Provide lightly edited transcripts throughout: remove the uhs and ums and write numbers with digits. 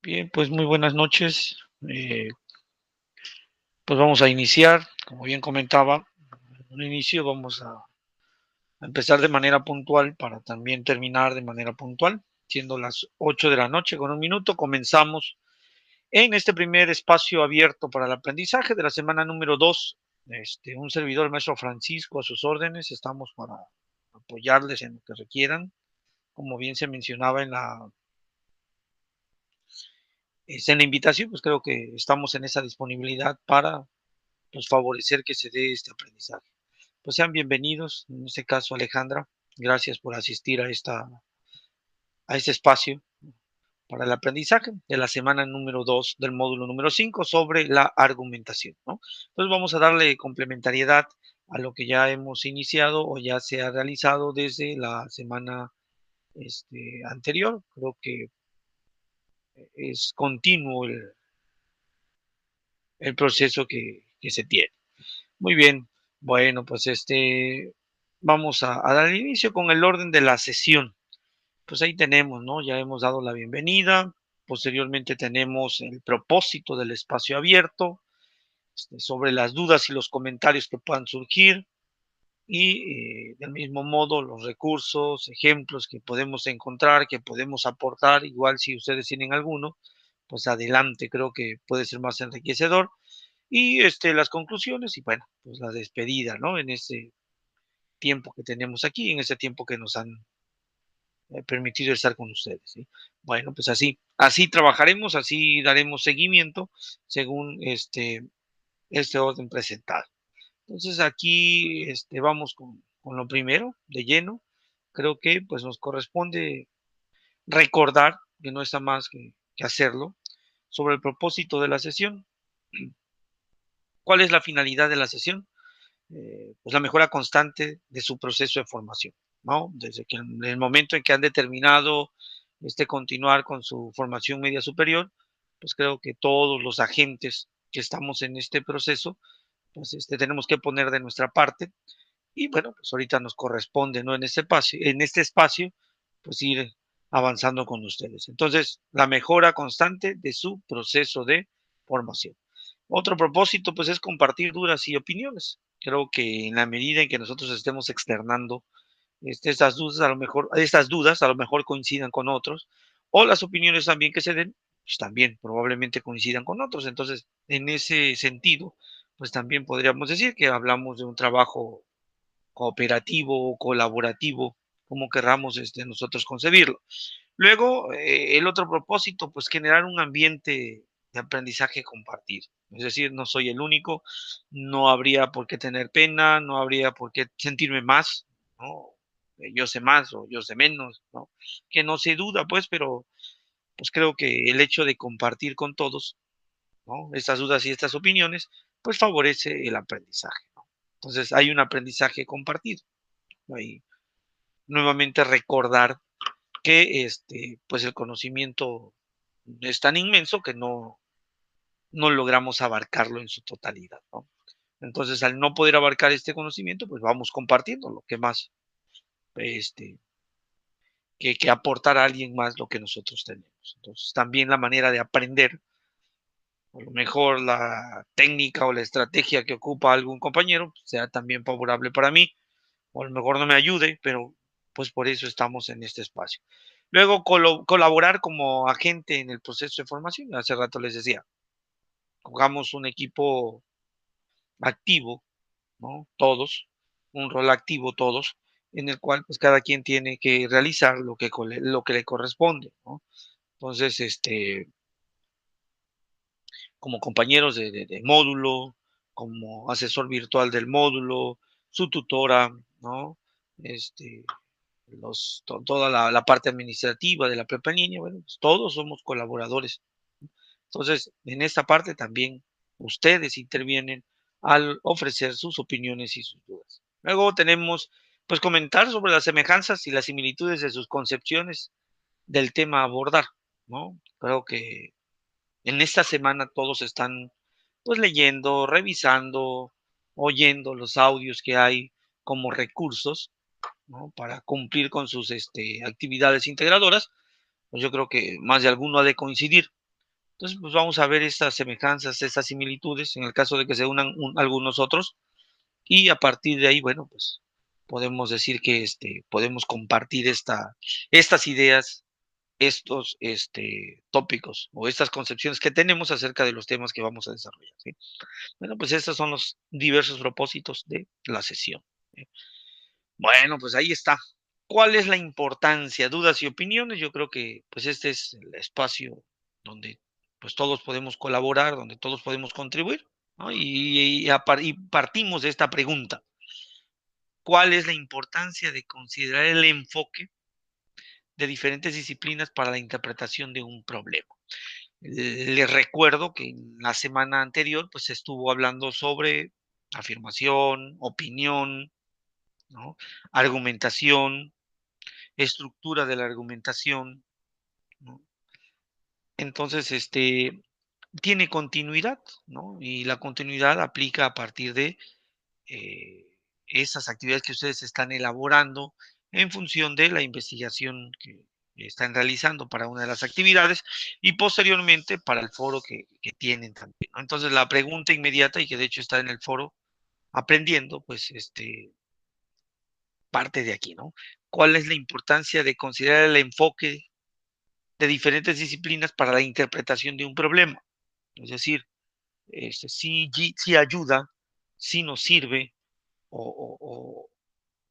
Bien, pues muy buenas noches. Pues vamos a iniciar, como bien comentaba, en un inicio vamos a empezar de manera puntual para también terminar de manera puntual, siendo las 8 de la noche con un minuto. Comenzamos en este primer espacio abierto para el aprendizaje de la semana número 2. Un servidor, el maestro Francisco, a sus órdenes. Estamos para apoyarles en lo que requieran. Como bien se mencionaba en la invitación, pues creo que estamos en esa disponibilidad para pues, favorecer que se dé este aprendizaje. Pues sean bienvenidos, en este caso Alejandra, gracias por asistir a este espacio para el aprendizaje de la semana número 2 del módulo número 5 sobre la argumentación, ¿no? Entonces vamos a darle complementariedad a lo que ya hemos iniciado o ya se ha realizado desde la semana anterior. Creo que es continuo el proceso que se tiene. Muy bien, bueno, pues vamos a dar inicio con el orden de la sesión. Pues ahí tenemos, ¿no? Ya hemos dado la bienvenida. Posteriormente tenemos el propósito del espacio abierto, sobre las dudas y los comentarios que puedan surgir y del mismo modo los recursos, ejemplos que podemos encontrar, que podemos aportar, igual si ustedes tienen alguno, pues adelante, creo que puede ser más enriquecedor. Y las conclusiones y bueno, pues la despedida, ¿no? En ese tiempo que tenemos aquí, en ese tiempo que nos han permitido estar con ustedes, ¿sí? Bueno, pues así trabajaremos, así daremos seguimiento según este orden presentado. Entonces aquí vamos con lo primero, de lleno. Creo que pues nos corresponde recordar, que no está más que hacerlo, sobre el propósito de la sesión. ¿Cuál es la finalidad de la sesión? Pues la mejora constante de su proceso de formación, ¿no? Desde que en el momento en que han determinado continuar con su formación media superior, pues creo que todos los agentes que estamos en este proceso, pues tenemos que poner de nuestra parte y bueno, pues ahorita nos corresponde, ¿no? En este espacio, pues ir avanzando con ustedes. Entonces, la mejora constante de su proceso de formación. Otro propósito, pues, es compartir dudas y opiniones. Creo que en la medida en que nosotros estemos externando estas dudas a lo mejor coincidan con otros, o las opiniones también que se den, pues también probablemente coincidan con otros. Entonces, en ese sentido, pues también podríamos decir que hablamos de un trabajo cooperativo o colaborativo, como querramos nosotros concebirlo. Luego, el otro propósito, pues generar un ambiente de aprendizaje compartido. Es decir, no soy el único, no habría por qué tener pena, no habría por qué sentirme más, ¿no? Yo sé más o yo sé menos, ¿no? Que no se duda, pues, pero pues creo que el hecho de compartir con todos, ¿no? Estas dudas y estas opiniones, pues favorece el aprendizaje, ¿no? Entonces hay un aprendizaje compartido, ¿no? Y nuevamente recordar que pues el conocimiento es tan inmenso que no logramos abarcarlo en su totalidad, ¿no? Entonces, al no poder abarcar este conocimiento, pues vamos compartiendo lo que más, este, que aportar a alguien más lo que nosotros tenemos. Entonces, también la manera de aprender, a lo mejor la técnica o la estrategia que ocupa algún compañero sea también favorable para mí, o a lo mejor no me ayude, pero pues por eso estamos en este espacio. Luego, colaborar como agente en el proceso de formación. Hace rato les decía, jugamos un equipo activo, ¿no? Todos, un rol activo todos, en el cual pues cada quien tiene que realizar lo que le corresponde, ¿no? Entonces, como compañeros de módulo, como asesor virtual del módulo, su tutora, ¿no? Este, toda la parte administrativa de la prepa en línea, bueno, pues todos somos colaboradores. Entonces, en esta parte también ustedes intervienen al ofrecer sus opiniones y sus dudas. Luego tenemos, pues, comentar sobre las semejanzas y las similitudes de sus concepciones del tema a abordar, ¿no? Creo que en esta semana todos están, pues, leyendo, revisando, oyendo los audios que hay como recursos, ¿no? Para cumplir con sus actividades integradoras, pues yo creo que más de alguno ha de coincidir. Entonces, pues vamos a ver estas semejanzas, estas similitudes, en el caso de que se unan algunos otros, y a partir de ahí, bueno, pues podemos decir que podemos compartir estas ideas, estos tópicos o estas concepciones que tenemos acerca de los temas que vamos a desarrollar, ¿sí? Bueno, pues estos son los diversos propósitos de la sesión, ¿sí? Bueno, pues ahí está. ¿Cuál es la importancia? Dudas y opiniones. Yo creo que pues este es el espacio donde pues todos podemos colaborar, donde todos podemos contribuir, ¿no? Y partimos de esta pregunta. ¿Cuál es la importancia de considerar el enfoque de diferentes disciplinas para la interpretación de un problema? Les recuerdo que en la semana anterior pues se estuvo hablando sobre afirmación, opinión, ¿no? Argumentación, estructura de la argumentación, ¿no? Entonces, tiene continuidad, ¿no? Y la continuidad aplica a partir de eh, esas actividades que ustedes están elaborando en función de la investigación que están realizando para una de las actividades y posteriormente para el foro que tienen también, ¿no? Entonces, la pregunta inmediata, y que de hecho está en el foro aprendiendo, pues, parte de aquí, ¿no? ¿Cuál es la importancia de considerar el enfoque de diferentes disciplinas para la interpretación de un problema? Es decir, si ayuda, si nos sirve o,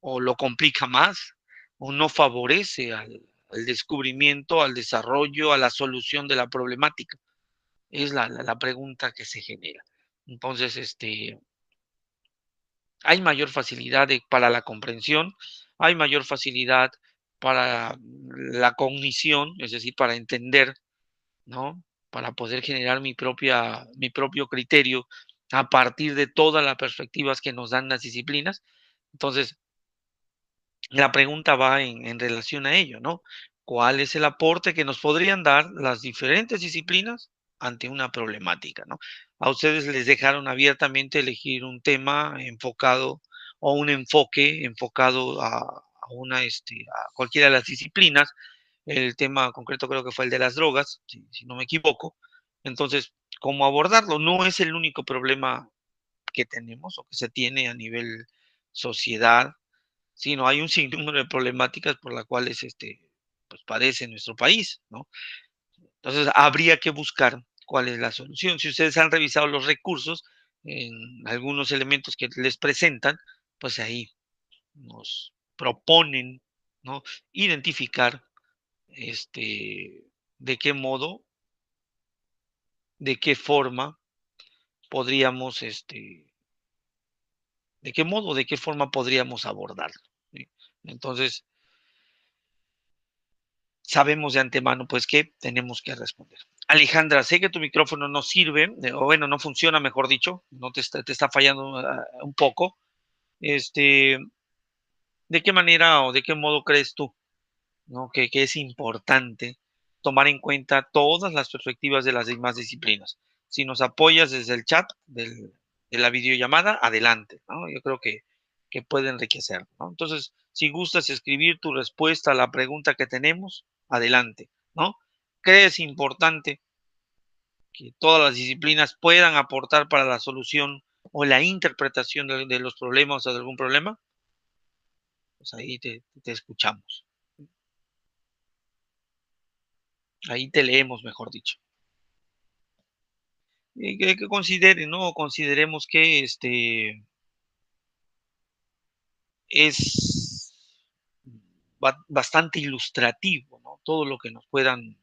o lo complica más o no favorece al descubrimiento, al desarrollo, a la solución de la problemática. Es la pregunta que se genera. Entonces, hay mayor facilidad para la comprensión, hay mayor facilidad para la cognición, es decir, para entender, ¿no? Para poder generar mi propio criterio a partir de todas las perspectivas que nos dan las disciplinas. Entonces, la pregunta va en relación a ello, ¿no? ¿Cuál es el aporte que nos podrían dar las diferentes disciplinas ante una problemática, ¿no? A ustedes les dejaron abiertamente elegir un tema enfocado o un enfoque enfocado a cualquiera de las disciplinas. El tema concreto creo que fue el de las drogas, si no me equivoco. Entonces, ¿cómo abordarlo? No es el único problema que tenemos o que se tiene a nivel sociedad, sino hay un sinnúmero de problemáticas por las cuales pues padece nuestro país, ¿no? Entonces, habría que buscar cuál es la solución. Si ustedes han revisado los recursos en algunos elementos que les presentan, pues ahí nos proponen, ¿no? Identificar de qué modo, de qué forma podríamos, de qué modo, de qué forma podríamos abordarlo, ¿sí? Entonces, sabemos de antemano, pues, que tenemos que responder. Alejandra, sé que tu micrófono no sirve, o bueno, no funciona, mejor dicho, no te está fallando un poco. Este, ¿De qué manera o de qué modo crees tú, ¿no? Que es importante tomar en cuenta todas las perspectivas de las demás disciplinas? Si nos apoyas desde el chat de la videollamada, adelante, ¿no? Yo creo que puede enriquecer, ¿no? Entonces, si gustas escribir tu respuesta a la pregunta que tenemos, adelante, ¿no? ¿Crees importante que todas las disciplinas puedan aportar para la solución o la interpretación de los problemas o de algún problema? Pues ahí te escuchamos. Ahí te leemos, mejor dicho. Y que consideren, ¿no? Consideremos que es bastante ilustrativo, ¿no? Todo lo que nos puedan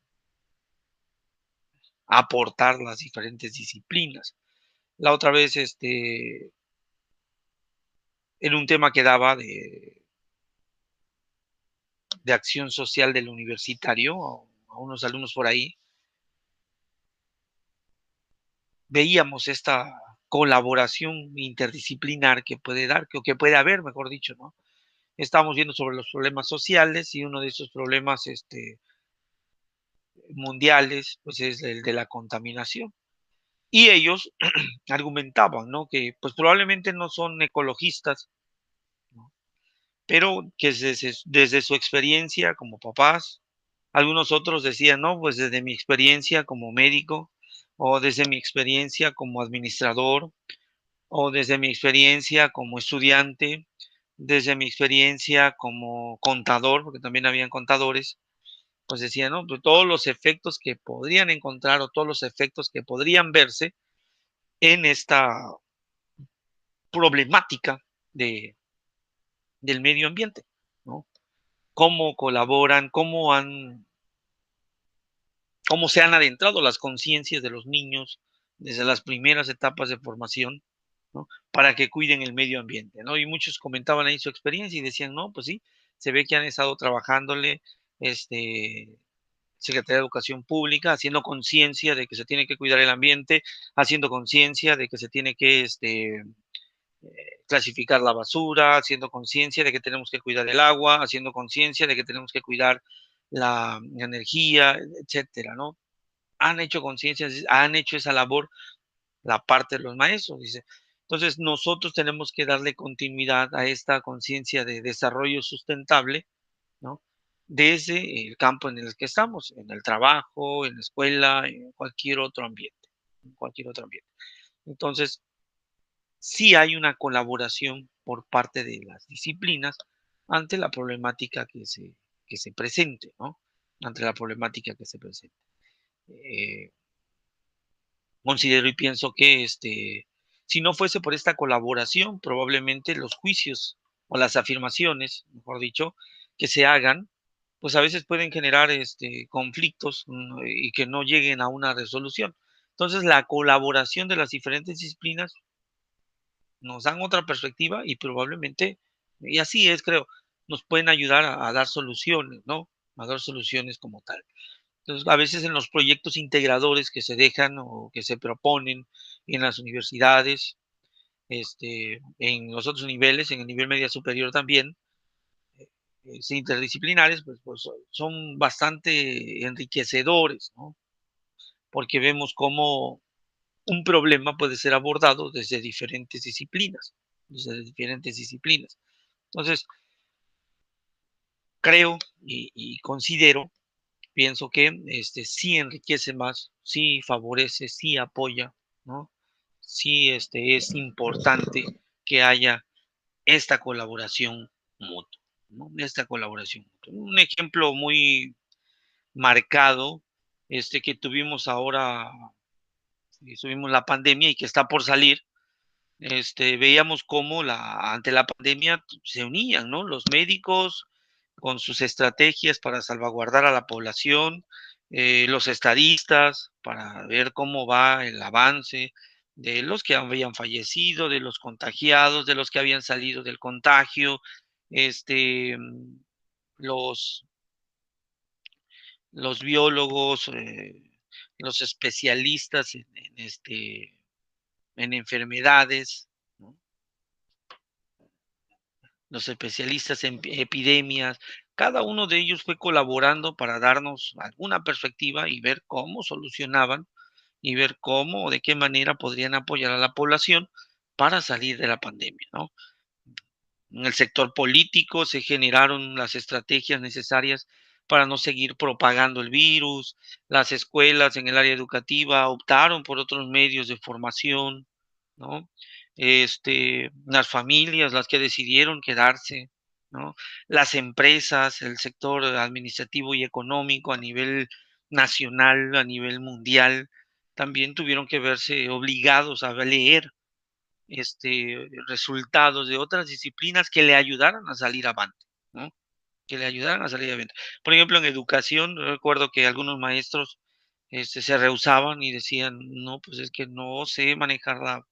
aportar las diferentes disciplinas. La otra vez, en un tema que daba de acción social del universitario, a unos alumnos por ahí, veíamos esta colaboración interdisciplinar que puede dar, que puede haber, mejor dicho, ¿no? Estábamos viendo sobre los problemas sociales y uno de esos problemas mundiales, pues es el de la contaminación. Y ellos argumentaban, ¿no? Que pues probablemente no son ecologistas, ¿no? Pero que desde su experiencia como papás, algunos otros decían, no, pues desde mi experiencia como médico, o desde mi experiencia como administrador, o desde mi experiencia como estudiante, desde mi experiencia como contador, porque también habían contadores, pues decían, ¿no? Pues todos los efectos que podrían encontrar o todos los efectos que podrían verse en esta problemática de, del medio ambiente, ¿no? Cómo colaboran, cómo se han adentrado las conciencias de los niños desde las primeras etapas de formación, ¿no? Para que cuiden el medio ambiente, ¿no? Y muchos comentaban ahí su experiencia y decían, no, pues sí, se ve que han estado trabajándole, Secretaría de Educación Pública, haciendo conciencia de que se tiene que cuidar el ambiente, haciendo conciencia de que se tiene que clasificar la basura, haciendo conciencia de que tenemos que cuidar el agua, haciendo conciencia de que tenemos que cuidar la energía, etcétera, ¿no? Han hecho conciencia, han hecho esa labor la parte de los maestros, dice. Entonces, nosotros tenemos que darle continuidad a esta conciencia de desarrollo sustentable, ¿no? Desde el campo en el que estamos, en el trabajo, en la escuela, en cualquier otro ambiente, en cualquier otro ambiente. Entonces, sí hay una colaboración por parte de las disciplinas ante la problemática que se presente, ¿no? Ante la problemática que se presente. Eh, Considero y pienso que si no fuese por esta colaboración, probablemente los juicios o las afirmaciones, mejor dicho, que se hagan, pues a veces pueden generar conflictos y que no lleguen a una resolución. Entonces, la colaboración de las diferentes disciplinas nos dan otra perspectiva y probablemente, y así es, creo, nos pueden ayudar a dar soluciones, ¿no? A dar soluciones como tal. Entonces, a veces en los proyectos integradores que se dejan o que se proponen en las universidades, en los otros niveles, en el nivel media superior también, interdisciplinares, pues son bastante enriquecedores, ¿no? Porque vemos cómo un problema puede ser abordado desde diferentes disciplinas, desde diferentes disciplinas. Entonces, creo y considero, pienso que sí enriquece más, sí favorece, sí apoya, ¿no? Sí es importante que haya esta colaboración mutua, ¿no? Esta colaboración mutua. Un ejemplo muy marcado, que tuvimos ahora, tuvimos la pandemia y que está por salir, veíamos cómo ante la pandemia se unían, ¿no? Los médicos con sus estrategias para salvaguardar a la población, los estadistas para ver cómo va el avance de los que habían fallecido, de los contagiados, de los que habían salido del contagio, este, mm, los, los biólogos, los especialistas en enfermedades, ¿no? Los especialistas en epidemias, cada uno de ellos fue colaborando para darnos alguna perspectiva y ver cómo solucionaban y ver cómo o de qué manera podrían apoyar a la población para salir de la pandemia, ¿no? En el sector político se generaron las estrategias necesarias para no seguir propagando el virus. Las escuelas en el área educativa optaron por otros medios de formación, ¿no? Las familias, las que decidieron quedarse, ¿no? Las empresas, el sector administrativo y económico a nivel nacional, a nivel mundial, también tuvieron que verse obligados a leer resultados de otras disciplinas que le ayudaran a salir avante, ¿no? Que le ayudaran a salir avante. Por ejemplo, en educación, recuerdo que algunos maestros se rehusaban y decían, no, pues es que no sé manejar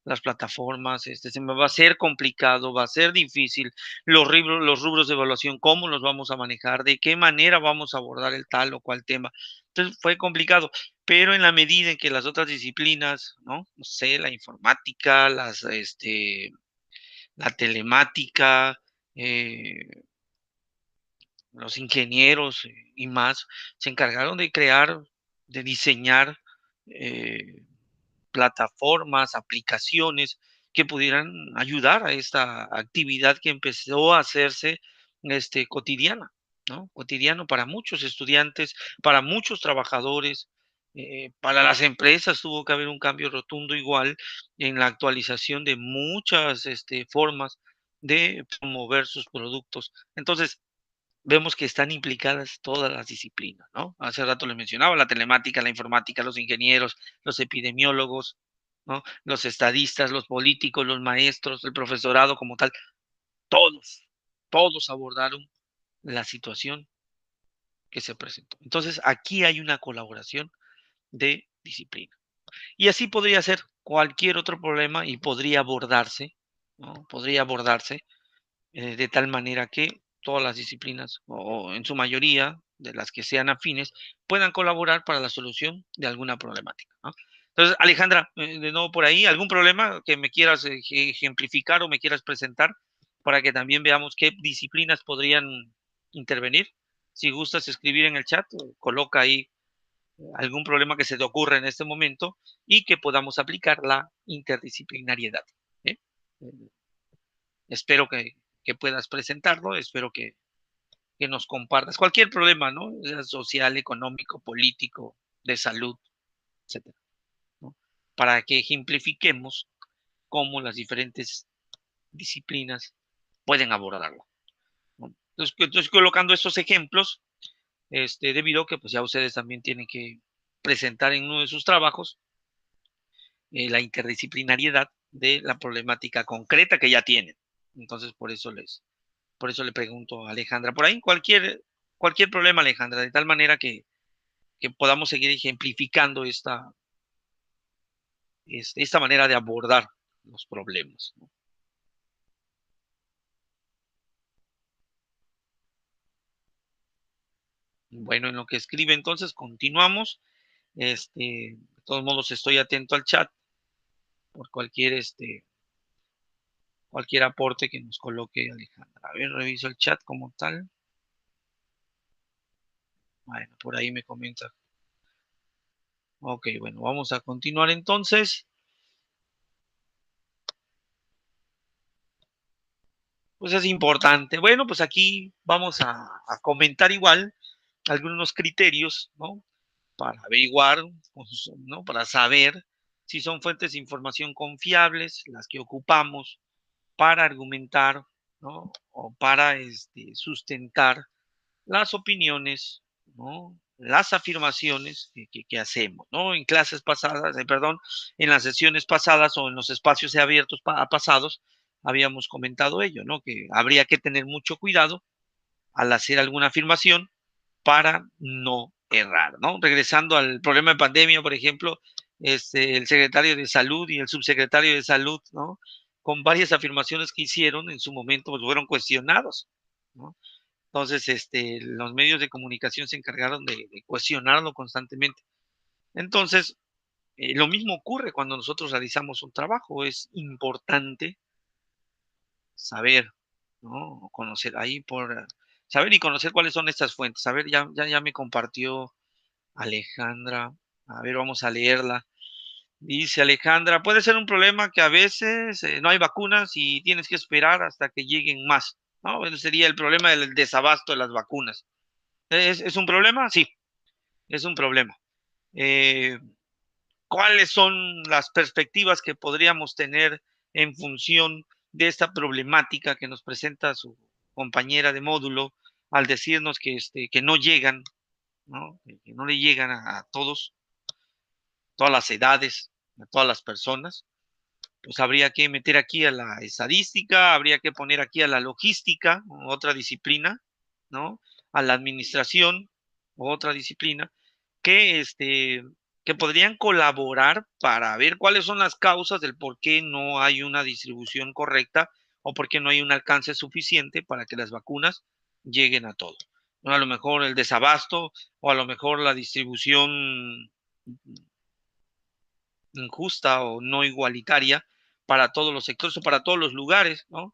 las plataformas, se me va a ser complicado, va a ser difícil, los rubros de evaluación, cómo los vamos a manejar, de qué manera vamos a abordar el tal o cual tema. Entonces fue complicado, pero en la medida en que las otras disciplinas, ¿no? No sé, la informática, la telemática, los ingenieros y más, se encargaron de crear, de diseñar eh, plataformas, aplicaciones que pudieran ayudar a esta actividad que empezó a hacerse cotidiana, ¿no? Cotidiano para muchos estudiantes, para muchos trabajadores. Para las empresas tuvo que haber un cambio rotundo igual en la actualización de muchas formas de promover sus productos. Entonces, vemos que están implicadas todas las disciplinas, ¿no? Hace rato les mencionaba la telemática, la informática, los ingenieros, los epidemiólogos, ¿no? Los estadistas, los políticos, los maestros, el profesorado como tal, todos, todos abordaron la situación que se presentó. Entonces, aquí hay una colaboración de disciplina. Y así podría ser cualquier otro problema y podría abordarse, ¿no? Podría abordarse de tal manera que todas las disciplinas, o en su mayoría de las que sean afines, puedan colaborar para la solución de alguna problemática, ¿no? Entonces, Alejandra, de nuevo por ahí, ¿algún problema que me quieras ejemplificar o me quieras presentar para que también veamos qué disciplinas podrían intervenir? Si gustas escribir en el chat, coloca ahí algún problema que se te ocurra en este momento y que podamos aplicar la interdisciplinariedad. ¿Eh? Eh, Espero que puedas presentarlo, espero que nos compartas cualquier problema, ¿no? Sea social, económico, político, de salud, etcétera, ¿no? Para que ejemplifiquemos cómo las diferentes disciplinas pueden abordarlo, ¿no? Entonces, colocando estos ejemplos, debido a que pues ya ustedes también tienen que presentar en uno de sus trabajos la interdisciplinariedad de la problemática concreta que ya tienen. Entonces, por eso le pregunto a Alejandra, por ahí cualquier problema, Alejandra, de tal manera que podamos seguir ejemplificando esta manera de abordar los problemas, ¿no? Bueno, en lo que escribe entonces, continuamos. De todos modos, estoy atento al chat por cualquier aporte que nos coloque Alejandra. A ver, reviso el chat como tal. Bueno, por ahí me comenta. Ok, bueno, vamos a continuar entonces. Pues es importante. Bueno, pues aquí vamos a comentar igual algunos criterios, ¿no? Para averiguar, pues, ¿no? Para saber si son fuentes de información confiables las que ocupamos para argumentar, ¿no? O para sustentar las opiniones, ¿no? Las afirmaciones que hacemos, ¿no? En clases pasadas, perdón, en las sesiones pasadas o en los espacios abiertos pasados, habíamos comentado ello, ¿no? Que habría que tener mucho cuidado al hacer alguna afirmación para no errar, ¿no? Regresando al problema de pandemia, por ejemplo, el secretario de salud y el subsecretario de salud, ¿no? Con varias afirmaciones que hicieron en su momento, pues fueron cuestionados, ¿no? Entonces, los medios de comunicación se encargaron de cuestionarlo constantemente. Entonces, lo mismo ocurre cuando nosotros realizamos un trabajo. Es importante saber, ¿no? Conocer ahí saber y conocer cuáles son estas fuentes. A ver, ya me compartió Alejandra. A ver, vamos a leerla. Dice Alejandra, puede ser un problema que a veces no hay vacunas y tienes que esperar hasta que lleguen más, ¿no? Bueno, sería el problema del desabasto de las vacunas. ¿Es un problema? Sí, es un problema. Eh, ¿Cuáles son las perspectivas que podríamos tener en función de esta problemática que nos presenta su compañera de módulo al decirnos que no llegan, ¿no? Que no le llegan a todos, todas las edades, a todas las personas? Pues habría que meter aquí a la estadística, habría que poner aquí a la logística, otra disciplina, ¿no? A la administración, otra disciplina, que, que podrían colaborar para ver cuáles son las causas del por qué no hay una distribución correcta o por qué no hay un alcance suficiente para que las vacunas lleguen a todos, ¿no? A lo mejor el desabasto o a lo mejor la distribución injusta o no igualitaria para todos los sectores o para todos los lugares, ¿no?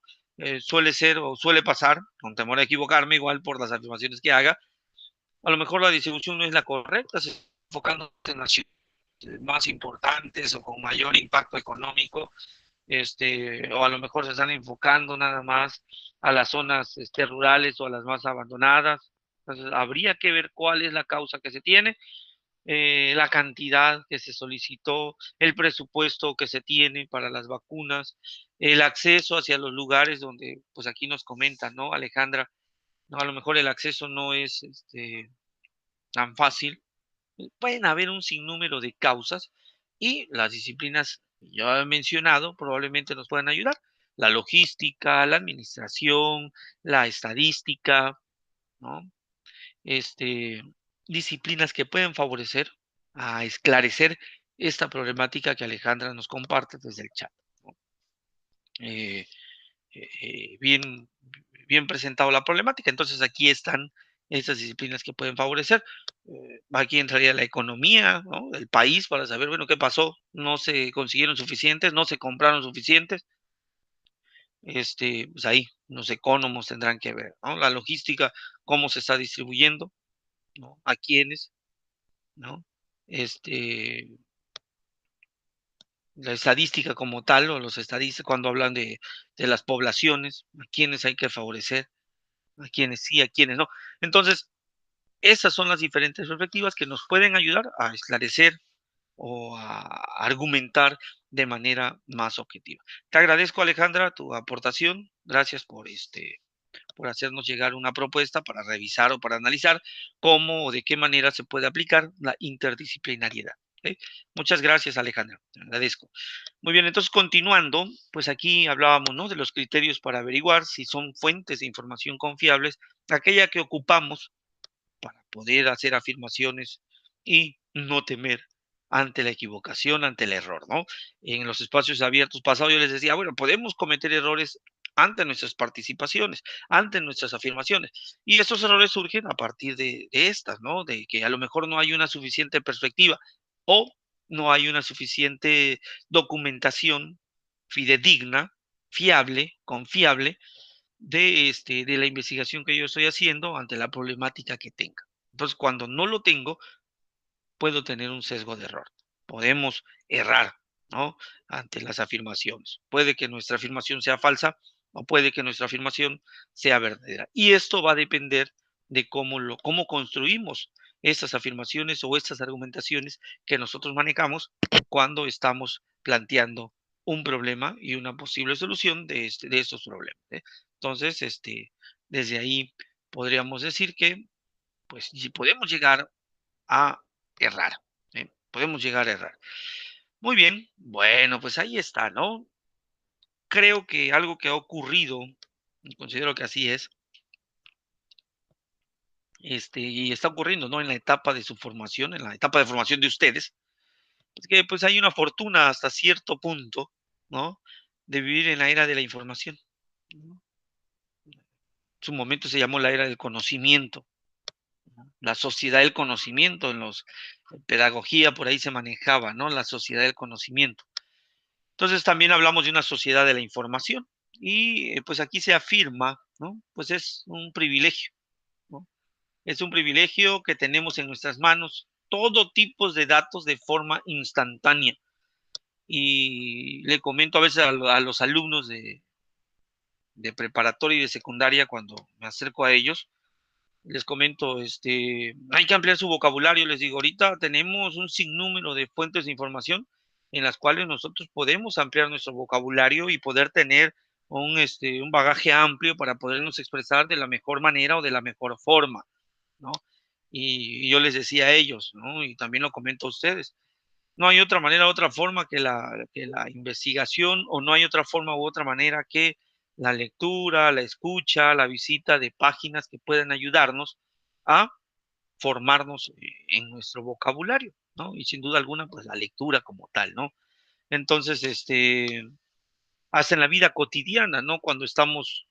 Suele ser o suele pasar, con temor a equivocarme, igual por las afirmaciones que haga, a lo mejor la distribución no es la correcta, se está enfocando en las ciudades más importantes o con mayor impacto económico, o a lo mejor se están enfocando nada más a las zonas rurales o a las más abandonadas. Entonces, habría que ver cuál es la causa que se tiene la cantidad que se solicitó, el presupuesto que se tiene para las vacunas, el acceso hacia los lugares donde, pues aquí nos comenta, ¿no, Alejandra? No, a lo mejor el acceso no es tan fácil. Pueden haber un sinnúmero de causas y las disciplinas que yo he mencionado probablemente nos puedan ayudar. La logística, la administración, la estadística, ¿no? Este, disciplinas que pueden favorecer a esclarecer esta problemática que Alejandra nos comparte desde el chat, ¿no? Eh, bien, bien presentado la problemática. Entonces aquí están estas disciplinas que pueden favorecer. Aquí entraría la economía, ¿no?, del país para saber, bueno, qué pasó. No se consiguieron suficientes, no se compraron suficientes. Pues ahí los ecónomos tendrán que ver, ¿no? La logística, cómo se está distribuyendo, ¿no? A quiénes, ¿no? Este, la estadística como tal, o los estadistas cuando hablan de las poblaciones, a quiénes hay que favorecer, a quienes sí, a quienes no. Entonces, esas son las diferentes perspectivas que nos pueden ayudar a esclarecer o a argumentar de manera más objetiva. Te agradezco, Alejandra, tu aportación. Gracias por hacernos llegar una propuesta para revisar o para analizar cómo o de qué manera se puede aplicar la interdisciplinariedad. ¿Ok? Muchas gracias, Alejandra. Te agradezco. Muy bien, entonces continuando, pues aquí hablábamos, ¿no?, de los criterios para averiguar si son fuentes de información confiables, aquella que ocupamos para poder hacer afirmaciones y no temer ante la equivocación, ante el error, ¿no? En los espacios abiertos pasados yo les decía, bueno, podemos cometer errores ante nuestras participaciones, ante nuestras afirmaciones. Y estos errores surgen a partir de estas, ¿no? De que a lo mejor no hay una suficiente perspectiva o no hay una suficiente documentación fidedigna, fiable, confiable de la investigación que yo estoy haciendo ante la problemática que tenga. Entonces, cuando no lo tengo, puedo tener un sesgo de error. Podemos errar, ¿no?, ante las afirmaciones. Puede que nuestra afirmación sea falsa o puede que nuestra afirmación sea verdadera. Y esto va a depender de cómo construimos estas afirmaciones o estas argumentaciones que nosotros manejamos cuando estamos planteando un problema y una posible solución de estos problemas, ¿eh? Entonces, desde ahí podríamos decir que, pues, si podemos llegar a errar, podemos llegar a errar. Muy bien, bueno, pues ahí está, ¿no? Creo que algo que ha ocurrido, y considero que así es, y está ocurriendo, ¿no?, en la etapa de su formación, en la etapa de formación de ustedes, es que pues hay una fortuna hasta cierto punto, ¿no?, de vivir en la era de la información, ¿no? En su momento se llamó la era del conocimiento, ¿no? La sociedad del conocimiento, en pedagogía por ahí se manejaba, ¿no?, la sociedad del conocimiento. Entonces también hablamos de una sociedad de la información y pues aquí se afirma, ¿no?, pues es un privilegio, ¿no? Es un privilegio que tenemos en nuestras manos todo tipo de datos de forma instantánea. Y le comento a veces a los alumnos de preparatoria y de secundaria cuando me acerco a ellos, les comento, hay que ampliar su vocabulario, les digo, ahorita tenemos un sinnúmero de fuentes de información en las cuales nosotros podemos ampliar nuestro vocabulario y poder tener un bagaje amplio para podernos expresar de la mejor manera o de la mejor forma, ¿no? Y yo les decía a ellos, ¿no?, y también lo comento a ustedes, no hay otra manera, otra forma que la investigación, o no hay otra forma u otra manera que la lectura, la escucha, la visita de páginas que puedan ayudarnos a formarnos en nuestro vocabulario, ¿no? Y sin duda alguna, pues la lectura como tal, ¿no? Entonces, hasta en la vida cotidiana, ¿no? Cuando estamos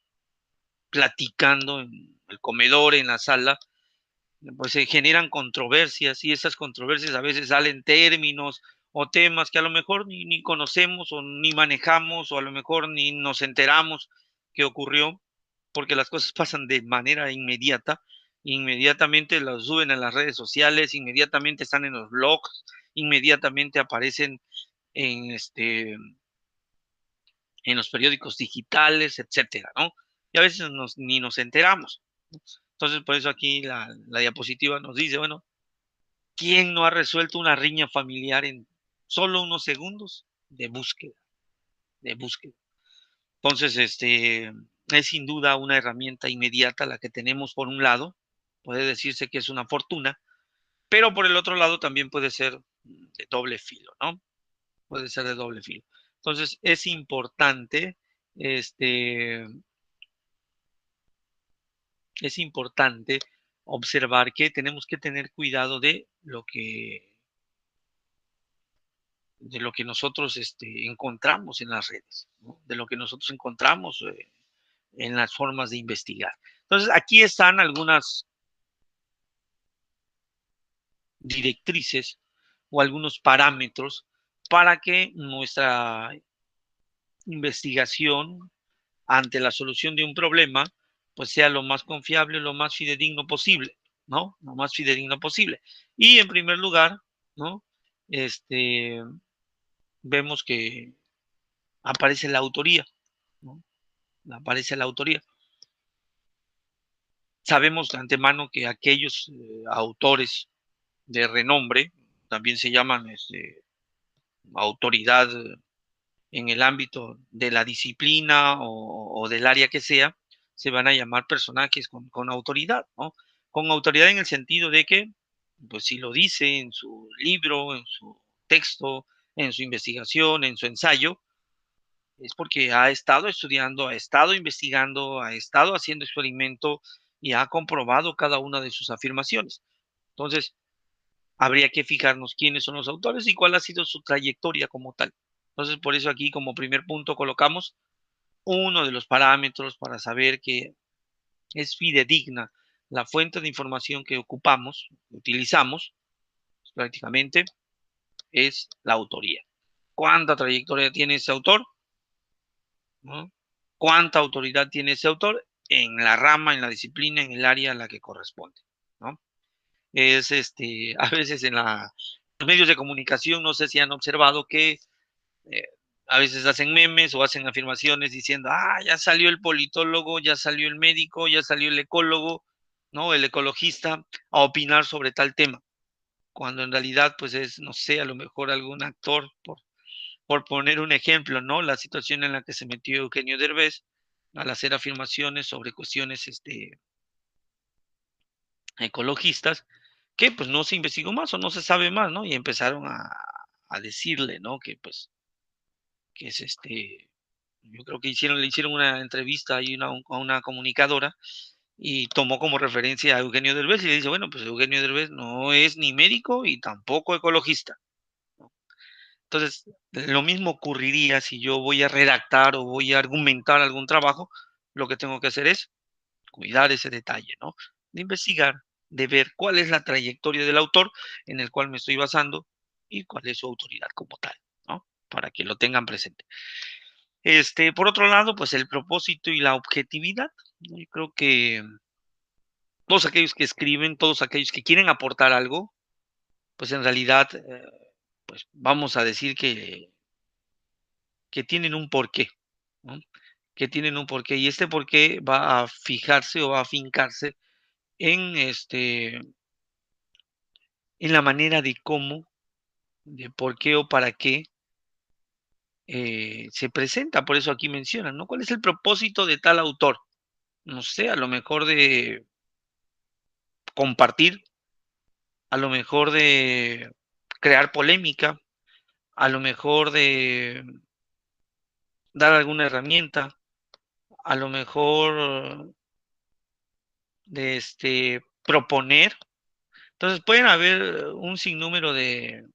platicando en el comedor, en la sala, pues se generan controversias y esas controversias a veces salen términos o temas que a lo mejor ni conocemos o ni manejamos o a lo mejor ni nos enteramos que ocurrió porque las cosas pasan de manera inmediata, inmediatamente las suben a las redes sociales, inmediatamente están en los blogs, inmediatamente aparecen en, en los periódicos digitales, etcétera, ¿no? Y a veces ni nos enteramos. Entonces, por eso aquí la diapositiva nos dice, bueno, ¿Quién no ha resuelto una riña familiar en solo unos segundos de búsqueda, de búsqueda? Entonces, es sin duda una herramienta inmediata la que tenemos por un lado, puede decirse que es una fortuna, pero por el otro lado también puede ser de doble filo, ¿no? Puede ser de doble filo. Entonces, este, es importante observar que tenemos que tener cuidado de lo que nosotros encontramos en las redes, ¿no? De lo que nosotros encontramos en las formas de investigar. Entonces, aquí están algunas directrices o algunos parámetros para que nuestra investigación ante la solución de un problema pues sea lo más confiable, lo más fidedigno posible, ¿no? Lo más fidedigno posible. Y en primer lugar, ¿no? Este, vemos que aparece la autoría, ¿no? Aparece la autoría. Sabemos de antemano que aquellos autores de renombre, también se llaman autoridad en el ámbito de la disciplina o del área que sea, se van a llamar personajes con autoridad, ¿no? Con autoridad en el sentido de que, pues si lo dice en su libro, en su texto, en su investigación, en su ensayo, es porque ha estado estudiando, ha estado investigando, ha estado haciendo experimento y ha comprobado cada una de sus afirmaciones. Entonces, habría que fijarnos quiénes son los autores y cuál ha sido su trayectoria como tal. Entonces, por eso aquí como primer punto colocamos uno de los parámetros para saber que es fidedigna la fuente de información que ocupamos, utilizamos, pues, prácticamente es la autoría. ¿Cuánta trayectoria tiene ese autor? ¿No? ¿Cuánta autoridad tiene ese autor en la rama, en la disciplina, en el área a la que corresponde? ¿No? Es a veces en los medios de comunicación, no sé si han observado que eh, a veces hacen memes o hacen afirmaciones diciendo, ya salió el politólogo, ya salió el médico, ya salió el ecólogo, ¿no? El ecologista a opinar sobre tal tema, cuando en realidad pues es, no sé, a lo mejor algún actor, por poner un ejemplo, ¿no? La situación en la que se metió Eugenio Derbez al hacer afirmaciones sobre cuestiones ecologistas, que pues no se investigó más o no se sabe más, ¿no? Y empezaron a decirle, ¿no? Que pues, que es yo creo que le hicieron una entrevista ahí a una comunicadora y tomó como referencia a Eugenio Derbez y le dice, bueno, pues Eugenio Derbez no es ni médico y tampoco ecologista, ¿no? Entonces, lo mismo ocurriría si yo voy a redactar o voy a argumentar algún trabajo, lo que tengo que hacer es cuidar ese detalle, ¿no? De investigar, de ver cuál es la trayectoria del autor en el cual me estoy basando y cuál es su autoridad como tal, ¿no? Para que lo tengan presente. Por otro lado, pues el propósito y la objetividad, ¿no? Yo creo que todos aquellos que escriben, todos aquellos que quieren aportar algo, pues en realidad, pues vamos a decir que tienen un porqué, ¿no? Que tienen un porqué y este porqué va a fijarse o va a afincarse en en la manera de cómo, de por qué o para qué se presenta. Por eso aquí mencionan, ¿no? ¿Cuál es el propósito de tal autor? No sé, a lo mejor de compartir, a lo mejor de crear polémica, a lo mejor de dar alguna herramienta, a lo mejor de proponer. Entonces pueden haber un sinnúmero de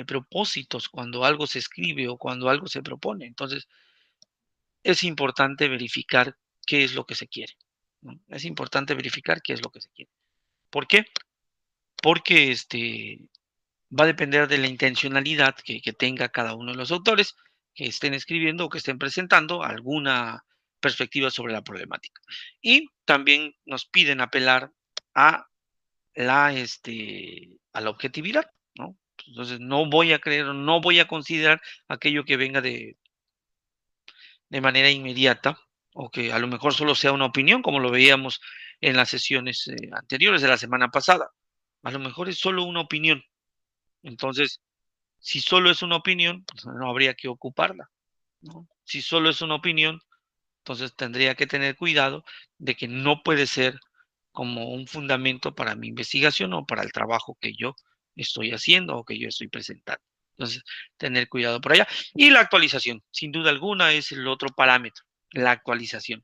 propósitos cuando algo se escribe o cuando algo se propone. Entonces, es importante verificar qué es lo que se quiere, ¿no? Es importante verificar qué es lo que se quiere. ¿Por qué? Porque va a depender de la intencionalidad que tenga cada uno de los autores que estén escribiendo o que estén presentando alguna perspectiva sobre la problemática. Y también nos piden apelar a a la objetividad, ¿no? Entonces, no voy a creer, no voy a considerar aquello que venga de manera inmediata o que a lo mejor solo sea una opinión, como lo veíamos en las sesiones anteriores de la semana pasada. A lo mejor es solo una opinión. Entonces, si solo es una opinión, pues no habría que ocuparla, ¿no? Si solo es una opinión, entonces tendría que tener cuidado de que no puede ser como un fundamento para mi investigación o para el trabajo que yo estoy haciendo o que yo estoy presentando. Entonces, tener cuidado por allá. Y la actualización, sin duda alguna, es el otro parámetro, la actualización.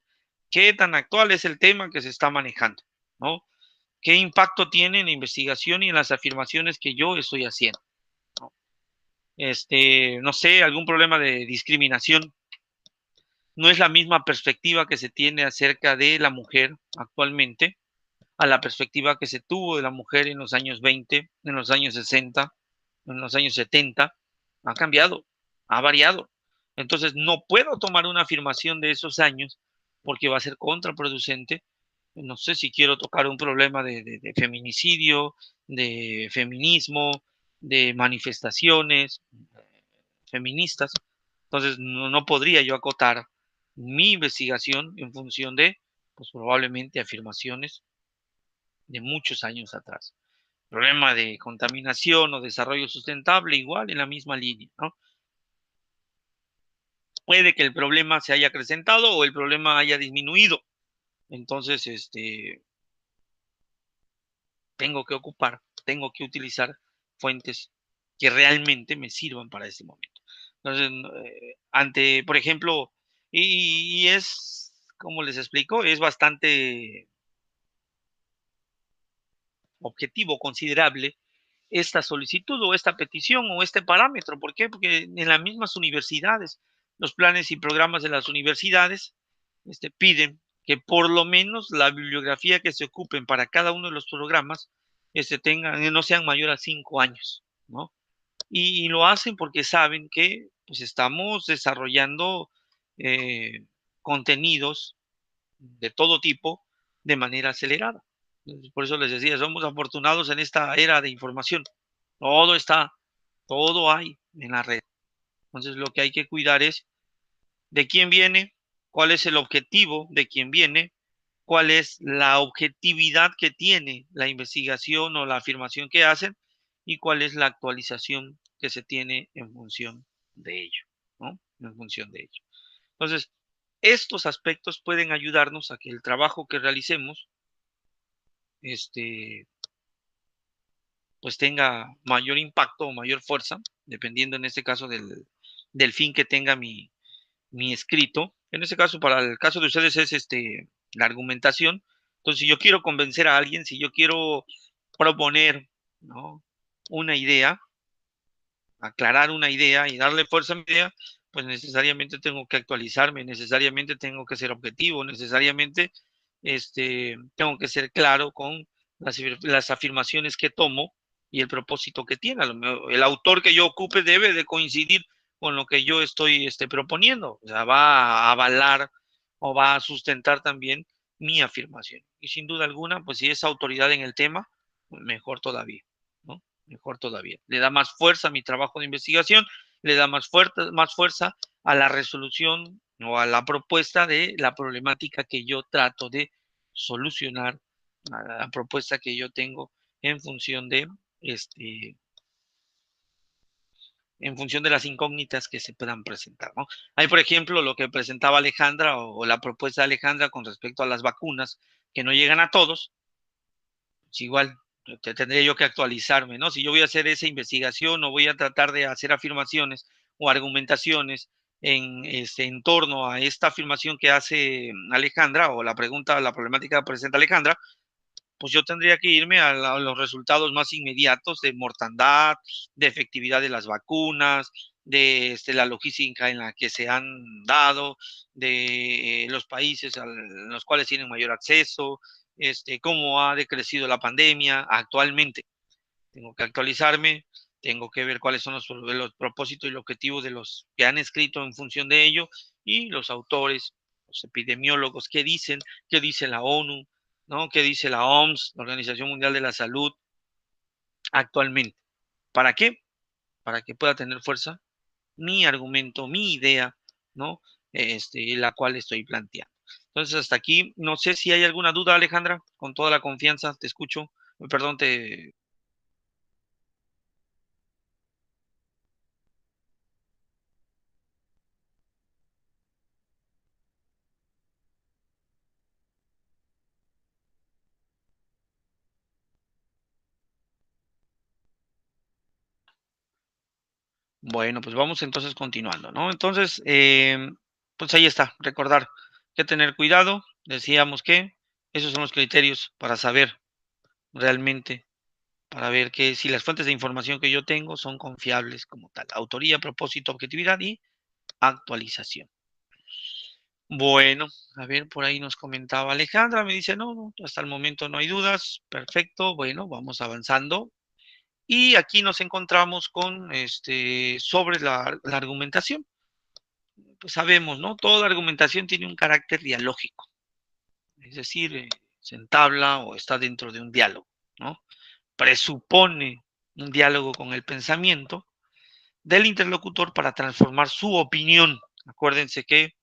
¿Qué tan actual es el tema que se está manejando? ¿No? ¿Qué impacto tiene en la investigación y en las afirmaciones que yo estoy haciendo? ¿No? No sé, algún problema de discriminación. No es la misma perspectiva que se tiene acerca de la mujer actualmente a la perspectiva que se tuvo de la mujer en los años 20, en los años 60, en los años 70. Ha cambiado, ha variado. Entonces, no puedo tomar una afirmación de esos años porque va a ser contraproducente. No sé si quiero tocar un problema de feminicidio, de feminismo, de manifestaciones feministas. Entonces, no podría yo acotar mi investigación en función de, pues probablemente afirmaciones de muchos años atrás. Problema de contaminación o desarrollo sustentable, igual en la misma línea, ¿no? Puede que el problema se haya acrecentado o el problema haya disminuido. Entonces, tengo que ocupar, tengo que utilizar fuentes que realmente me sirvan para este momento. Entonces, ante, por ejemplo, y es, como les explico, es bastante objetivo, considerable esta solicitud o esta petición o este parámetro. ¿Por qué? Porque en las mismas universidades, los planes y programas de las universidades piden que por lo menos la bibliografía que se ocupen para cada uno de los programas no sean mayor a 5 años, ¿no? Y lo hacen porque saben que pues, estamos desarrollando contenidos de todo tipo de manera acelerada. Por eso les decía, somos afortunados en esta era de información. Todo está, todo hay en la red. Entonces lo que hay que cuidar es de quién viene, cuál es el objetivo de quién viene, cuál es la objetividad que tiene la investigación o la afirmación que hacen y cuál es la actualización que se tiene en función de ello, ¿no? En función de ello. Entonces, estos aspectos pueden ayudarnos a que el trabajo que realicemos, pues tenga mayor impacto o mayor fuerza, dependiendo en este caso del fin que tenga mi escrito. En este caso, para el caso de ustedes es la argumentación. Entonces, si yo quiero convencer a alguien, si yo quiero proponer, ¿no?, una idea, aclarar una idea y darle fuerza a mi idea, pues necesariamente tengo que actualizarme, necesariamente tengo que ser objetivo, necesariamente tengo que ser claro con las afirmaciones que tomo y el propósito que tiene. El autor que yo ocupe debe de coincidir con lo que yo estoy proponiendo, o sea, va a avalar o va a sustentar también mi afirmación. Y sin duda alguna, pues si es autoridad en el tema, mejor todavía, ¿no? Mejor todavía. Le da más fuerza a mi trabajo de investigación, le da más fuerza a la resolución o a la propuesta de la problemática que yo trato de solucionar, a la propuesta que yo tengo en función de en función de las incógnitas que se puedan presentar, ¿no? Hay, por ejemplo, lo que presentaba Alejandra o la propuesta de Alejandra con respecto a las vacunas, que no llegan a todos, pues igual tendría yo que actualizarme, ¿no? Si yo voy a hacer esa investigación o voy a tratar de hacer afirmaciones o argumentaciones en torno a esta afirmación que hace Alejandra o la pregunta, la problemática que presenta Alejandra, pues yo tendría que irme a los resultados más inmediatos de mortandad, de efectividad de las vacunas, de la logística en la que se han dado, de los países en los cuales tienen mayor acceso, cómo ha decrecido la pandemia actualmente. Tengo que actualizarme, tengo que ver cuáles son los propósitos y los objetivos de los que han escrito en función de ello y los autores, los epidemiólogos, qué dice la ONU, ¿no? ¿Qué dice la OMS, la Organización Mundial de la Salud, actualmente? ¿Para qué? Para que pueda tener fuerza mi argumento, mi idea, ¿no? La cual estoy planteando. Entonces, hasta aquí, no sé si hay alguna duda, Alejandra, con toda la confianza, te escucho. Perdón, te... Bueno, pues vamos entonces continuando, ¿no? Entonces, pues ahí está, recordar que tener cuidado, decíamos que esos son los criterios para saber realmente, para ver que si las fuentes de información que yo tengo son confiables como tal. Autoría, propósito, objetividad y actualización. Bueno, a ver, por ahí nos comentaba Alejandra, me dice, no, no, hasta el momento no hay dudas, perfecto, bueno, vamos avanzando. Y aquí nos encontramos con, sobre la argumentación. Pues sabemos, ¿no? Toda argumentación tiene un carácter dialógico, es decir, se entabla o está dentro de un diálogo, ¿no? Presupone un diálogo con el pensamiento del interlocutor para transformar su opinión. Acuérdense que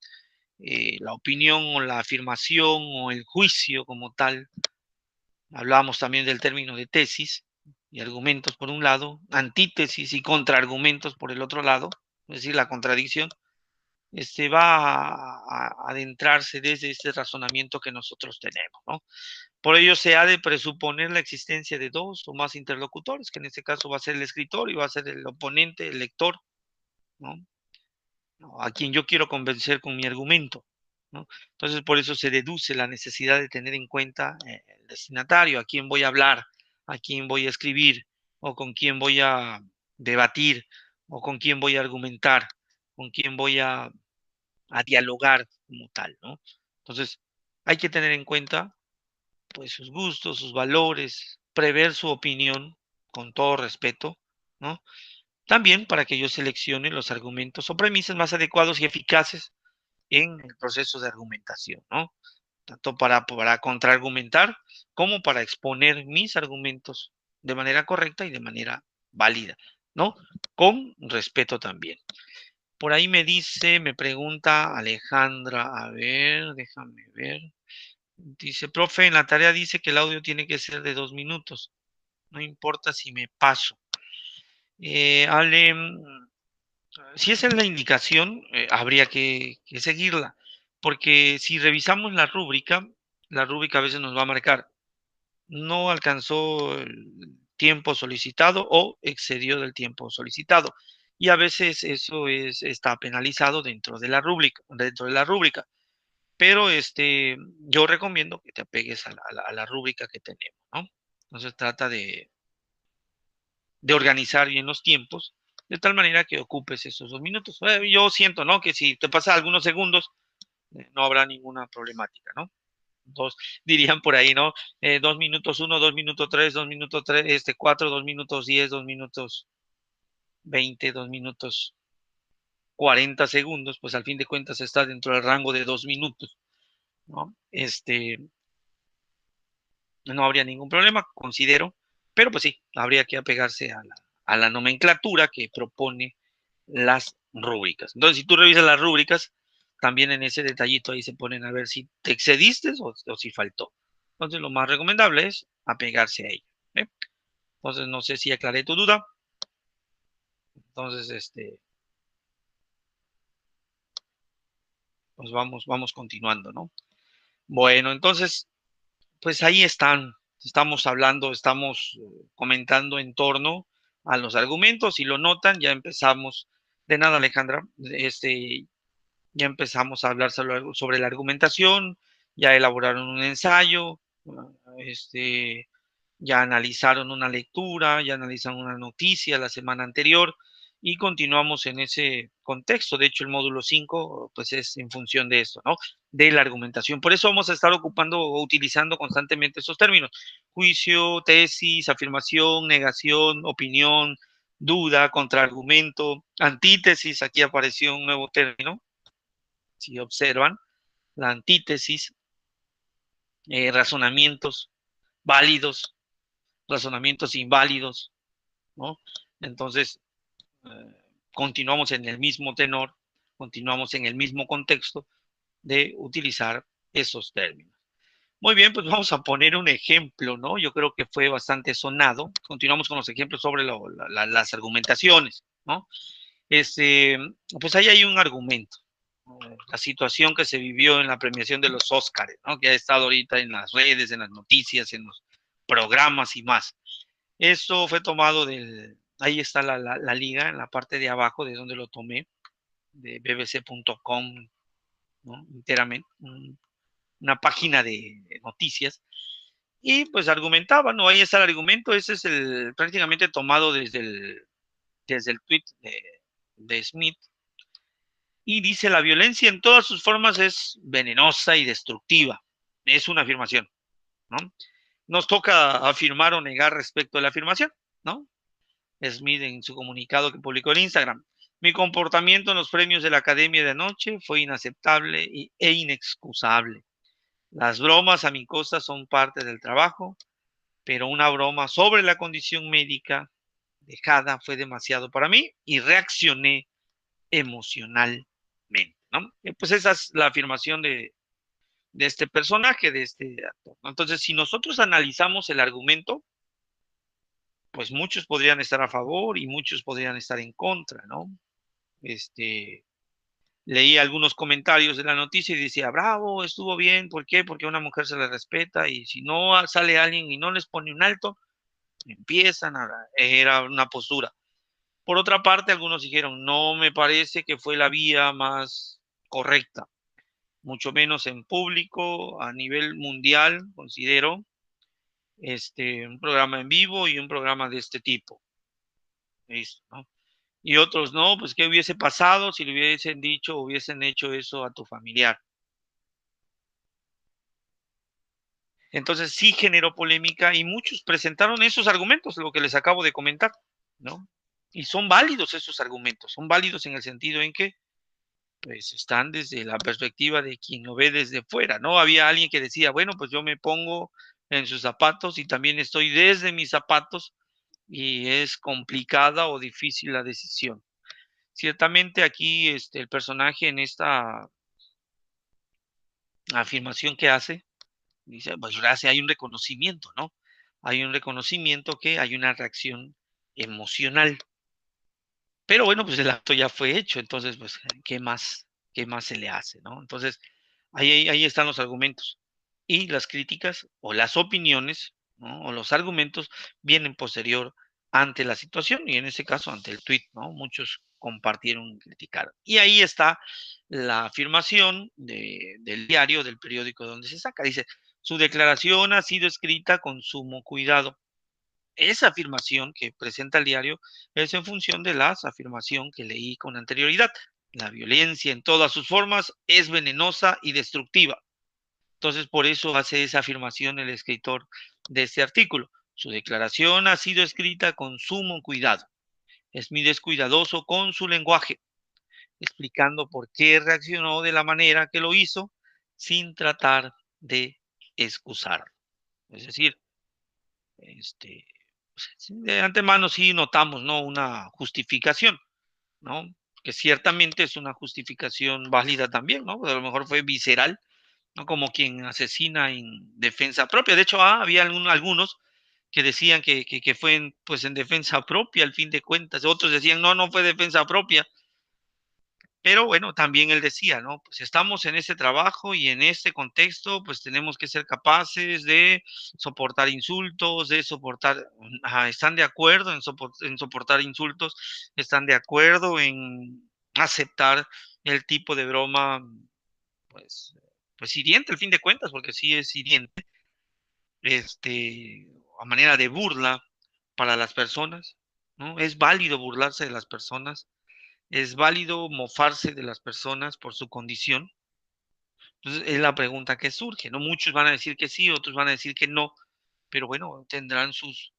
la opinión o la afirmación o el juicio como tal, hablamos también del término de tesis y argumentos por un lado, antítesis y contraargumentos por el otro lado, es decir, la contradicción, va a adentrarse desde este razonamiento que nosotros tenemos, ¿no? Por ello se ha de presuponer la existencia de dos o más interlocutores, que en este caso va a ser el escritor y va a ser el oponente, el lector, ¿no? A quien yo quiero convencer con mi argumento, ¿no? Entonces, por eso se deduce la necesidad de tener en cuenta el destinatario, a quién voy a hablar, a quién voy a escribir, o con quién voy a debatir, o con quién voy a argumentar, con quién voy a dialogar como tal, ¿no? Entonces, hay que tener en cuenta, pues, sus gustos, sus valores, prever su opinión con todo respeto, ¿no? También para que yo seleccione los argumentos o premisas más adecuados y eficaces en el proceso de argumentación, ¿no? Tanto para contraargumentar como para exponer mis argumentos de manera correcta y de manera válida, ¿no? Con respeto también. Por ahí me dice, me pregunta Alejandra, a ver, déjame ver. Dice, profe, en la tarea dice que el audio tiene que ser de 2 minutos. No importa si me paso. Ale, si esa es la indicación, habría que seguirla, porque si revisamos la rúbrica a veces nos va a marcar, no alcanzó el tiempo solicitado o excedió del tiempo solicitado. Y a veces eso está penalizado dentro de la rúbrica. Pero yo recomiendo que te apegues a la rúbrica que tenemos, ¿no? Entonces trata de organizar bien los tiempos, de tal manera que ocupes esos 2 minutos. Yo siento, ¿no? Que si te pasa algunos segundos, no habrá ninguna problemática, ¿no? Dos, dirían por ahí, ¿no? 2 minutos uno, 2 minutos 3, 2 minutos 3, 4, 2 minutos 10, 2 minutos 20, 2 minutos 40 segundos, pues al fin de cuentas está dentro del rango de 2 minutos, ¿no? No habría ningún problema, considero, pero pues sí, habría que apegarse a la nomenclatura que propone las rúbricas. Entonces, si tú revisas las rúbricas, también en ese detallito ahí se ponen a ver si te excediste o si faltó. Entonces, lo más recomendable es apegarse a ella. ¿Eh? Entonces, no sé si aclaré tu duda. Entonces, pues vamos continuando, ¿no? Bueno, entonces, pues ahí están. Estamos hablando, estamos comentando en torno a los argumentos. Si lo notan, ya empezamos. De nada, Alejandra. Ya empezamos a hablar sobre la argumentación, ya elaboraron un ensayo, ya analizaron una lectura, ya analizaron una noticia la semana anterior y continuamos en ese contexto. De hecho, el módulo 5 pues es en función de esto, ¿no? De la argumentación. Por eso vamos a estar ocupando o utilizando constantemente esos términos: juicio, tesis, afirmación, negación, opinión, duda, contraargumento, antítesis. Aquí apareció un nuevo término, si observan, la antítesis, razonamientos válidos, razonamientos inválidos, ¿no? Entonces, continuamos en el mismo tenor, continuamos en el mismo contexto de utilizar esos términos. Muy bien, pues vamos a poner un ejemplo, ¿no? Yo creo que fue bastante sonado. Continuamos con los ejemplos sobre las argumentaciones, ¿no? Este, pues ahí hay un argumento. La situación que se vivió en la premiación de los Óscares, ¿no? Que ha estado ahorita en las redes, en las noticias, en los programas y más. Eso fue tomado ahí está la liga, en la parte de abajo de donde lo tomé, de bbc.com, ¿no? Enteramente, una página de noticias. Y pues argumentaba, ¿no? Ahí está el argumento, ese es prácticamente tomado desde el tweet de Smith. Y dice, la violencia en todas sus formas es venenosa y destructiva. Es una afirmación, ¿no? Nos toca afirmar o negar respecto a la afirmación, ¿no? Smith en su comunicado que publicó en Instagram. Mi comportamiento en los premios de la Academia de anoche fue inaceptable e inexcusable. Las bromas a mi costa son parte del trabajo, pero una broma sobre la condición médica dejada fue demasiado para mí y reaccioné emocionalmente, ¿no? Pues esa es la afirmación de este personaje, de este actor, ¿no? Entonces, si nosotros analizamos el argumento, pues muchos podrían estar a favor y muchos podrían estar en contra, ¿no? Leí algunos comentarios de la noticia y decía, bravo, estuvo bien, ¿por qué? Porque a una mujer se le respeta y si no sale alguien y no les pone un alto, empiezan era una postura. Por otra parte, algunos dijeron, no me parece que fue la vía más correcta, mucho menos en público, a nivel mundial, considero, un programa en vivo y un programa de este tipo. ¿Listo? ¿No? Y otros no, pues qué hubiese pasado si le hubiesen dicho o hubiesen hecho eso a tu familiar. Entonces sí generó polémica y muchos presentaron esos argumentos, lo que les acabo de comentar, ¿no? Y son válidos esos argumentos, son válidos en el sentido en que pues están desde la perspectiva de quien lo ve desde fuera, ¿no? Había alguien que decía, bueno, pues yo me pongo en sus zapatos y también estoy desde mis zapatos y es complicada o difícil la decisión. Ciertamente aquí el personaje en esta afirmación que hace, dice, pues gracias, hay un reconocimiento, ¿no? Hay un reconocimiento que hay una reacción emocional. Pero bueno, pues el acto ya fue hecho, entonces, pues, qué más se le hace, ¿no? Entonces, ahí están los argumentos. Y las críticas o las opiniones, ¿no? O los argumentos vienen posterior ante la situación y en ese caso ante el tweet, ¿no? Muchos compartieron y criticaron. Y ahí está la afirmación del diario, del periódico donde se saca. Dice, su declaración ha sido escrita con sumo cuidado. Esa afirmación que presenta el diario es en función de la afirmación que leí con anterioridad. La violencia en todas sus formas es venenosa y destructiva. Entonces, por eso hace esa afirmación el escritor de este artículo. Su declaración ha sido escrita con sumo cuidado. Smith es cuidadoso con su lenguaje, explicando por qué reaccionó de la manera que lo hizo sin tratar de excusar. Es decir, este, de antemano sí notamos, ¿no? Una justificación, ¿no? Que ciertamente es una justificación válida también, ¿no? A lo mejor fue visceral, ¿no? Como quien asesina en defensa propia. De hecho, había algunos que decían que fue pues en defensa propia al fin de cuentas. Otros decían, no, no fue defensa propia. Pero bueno, también él decía, ¿no? Pues estamos en este trabajo y en este contexto, pues tenemos que ser capaces de soportar insultos, de soportar, están de acuerdo en soportar insultos, están de acuerdo en aceptar el tipo de broma, pues, pues hiriente al fin de cuentas, porque sí es hiriente, a manera de burla para las personas, ¿no? Es válido burlarse de las personas, es válido mofarse de las personas por su condición. Entonces, es la pregunta que surge, ¿no? Muchos van a decir que sí, otros van a decir que no, pero bueno, tendrán sus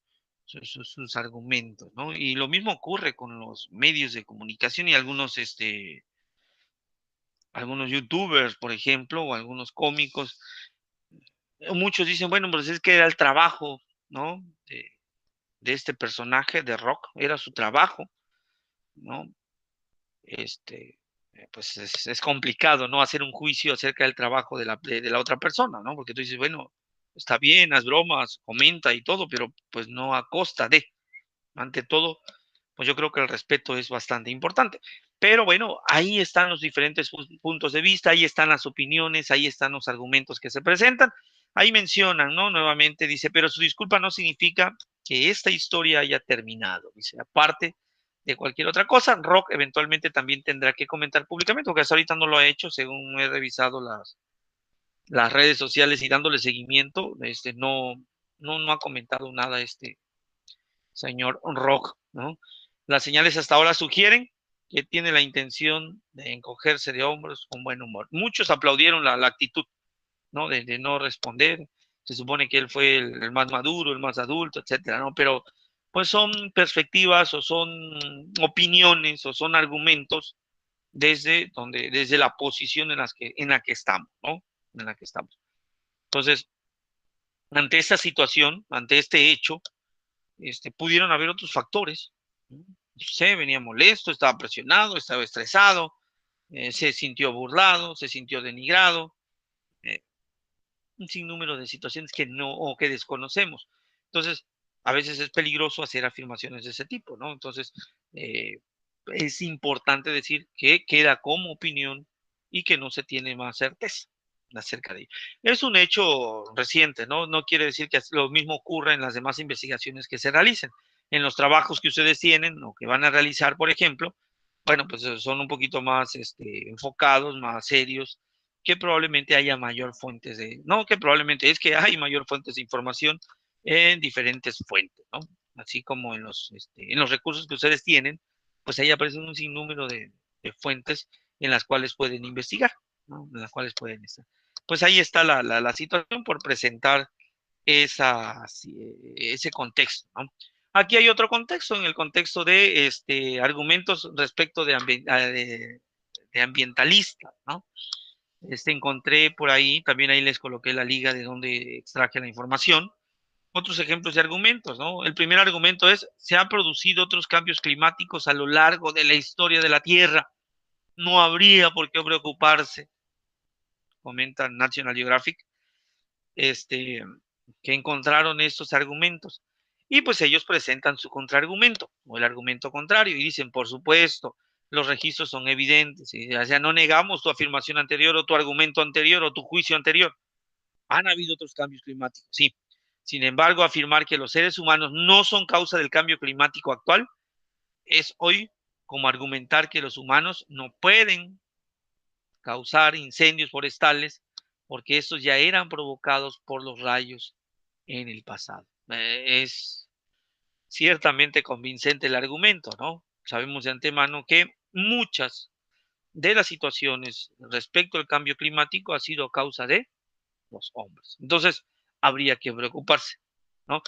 argumentos, ¿no? Y lo mismo ocurre con los medios de comunicación y algunos youtubers, por ejemplo, o algunos cómicos. Muchos dicen, bueno, pues es que era el trabajo, ¿no? De este personaje de Rock, era su trabajo, ¿no? pues es complicado, ¿no? Hacer un juicio acerca del trabajo de la otra persona, ¿no? Porque tú dices, bueno, está bien, haz bromas, comenta y todo, pero pues no a costa de. Ante todo, pues yo creo que el respeto es bastante importante. Pero bueno, ahí están los diferentes puntos de vista, ahí están las opiniones, ahí están los argumentos que se presentan. Ahí mencionan, ¿no? Nuevamente dice, pero su disculpa no significa que esta historia haya terminado. Dice, aparte de cualquier otra cosa, Rock eventualmente también tendrá que comentar públicamente, porque hasta ahorita no lo ha hecho, según he revisado las redes sociales y dándole seguimiento, no ha comentado nada señor Rock, ¿no? Las señales hasta ahora sugieren que tiene la intención de encogerse de hombros con buen humor. Muchos aplaudieron la actitud, ¿no? De no responder. Se supone que él fue el más maduro, el más adulto, etcétera, ¿no? Pero pues son perspectivas o son opiniones o son argumentos desde la posición en la que estamos, ¿no? En la que estamos. Entonces, ante esta situación, ante este hecho, pudieron haber otros factores. ¿No? Se venía molesto, estaba presionado, estaba estresado, se sintió burlado, se sintió denigrado, eh, un sinnúmero de situaciones que no o que desconocemos. Entonces, a veces es peligroso hacer afirmaciones de ese tipo, ¿no? Entonces, eh, es importante decir que queda como opinión y que no se tiene más certeza acerca de ello. Es un hecho reciente, ¿no? No quiere decir que lo mismo ocurra en las demás investigaciones que se realicen. En los trabajos que ustedes tienen o que van a realizar, por ejemplo, bueno, pues son un poquito más enfocados, más serios, que probablemente haya mayor fuentes no que probablemente es que hay mayor fuentes de información en diferentes fuentes, ¿no? Así como en los recursos que ustedes tienen, pues ahí aparecen un sinnúmero de fuentes en las cuales pueden investigar, ¿no? En las cuales pueden estar. Pues ahí está la situación por presentar ese contexto, ¿no? Aquí hay otro contexto, en el contexto de argumentos respecto de ambientalistas, ¿no? Encontré por ahí, también ahí les coloqué la liga de donde extraje la información. Otros ejemplos de argumentos, ¿no? El primer argumento es, se han producido otros cambios climáticos a lo largo de la historia de la Tierra. No habría por qué preocuparse, comenta National Geographic, este, que encontraron estos argumentos. Y pues ellos presentan su contraargumento o el argumento contrario y dicen, por supuesto, los registros son evidentes. O sea, no negamos tu afirmación anterior o tu argumento anterior o tu juicio anterior. Han habido otros cambios climáticos, sí. Sin embargo, afirmar que los seres humanos no son causa del cambio climático actual es hoy como argumentar que los humanos no pueden causar incendios forestales porque estos ya eran provocados por los rayos en el pasado. Es ciertamente convincente el argumento, ¿no? Sabemos de antemano que muchas de las situaciones respecto al cambio climático ha sido a causa de los hombres. Entonces, habría que preocuparse, ¿no?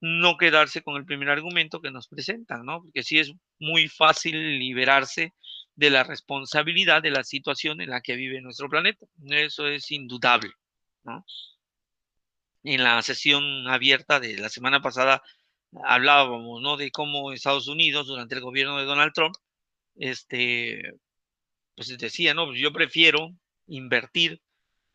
No quedarse con el primer argumento que nos presentan, ¿no? Porque sí es muy fácil liberarse de la responsabilidad de la situación en la que vive nuestro planeta. Eso es indudable, ¿no? En la sesión abierta de la semana pasada hablábamos, ¿no? De cómo Estados Unidos, durante el gobierno de Donald Trump, pues decía, no, pues yo prefiero invertir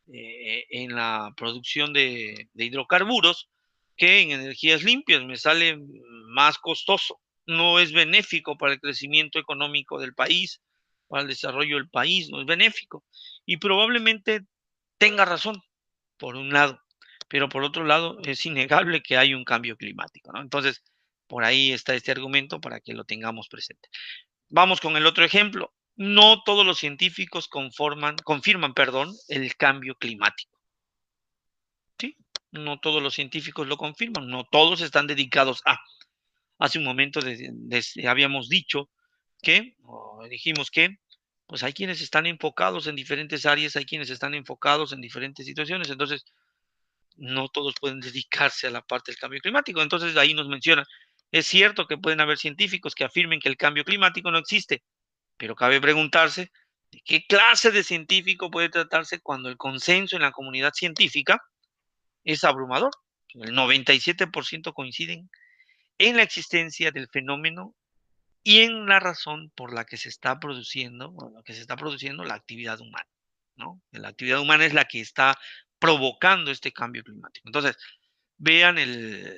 en la producción de hidrocarburos que en energías limpias. Me sale más costoso. No es benéfico para el crecimiento económico del país, para el desarrollo del país, no es benéfico. Y probablemente tenga razón, por un lado, pero por otro lado es innegable que hay un cambio climático, ¿no? Entonces, por ahí está este argumento para que lo tengamos presente. Vamos con el otro ejemplo. No todos los científicos confirman, el cambio climático. ¿Sí? No todos los científicos lo confirman, no todos están dedicados a. Hace un momento habíamos dicho o dijimos que, pues hay quienes están enfocados en diferentes áreas, hay quienes están enfocados en diferentes situaciones, entonces no todos pueden dedicarse a la parte del cambio climático. Entonces ahí nos menciona, es cierto que pueden haber científicos que afirmen que el cambio climático no existe, pero cabe preguntarse de qué clase de científico puede tratarse cuando el consenso en la comunidad científica es abrumador. El 97% coinciden en la existencia del fenómeno y en la razón por la que se está produciendo, o lo que se está produciendo la actividad humana, ¿no? La actividad humana es la que está provocando este cambio climático. Entonces, vean el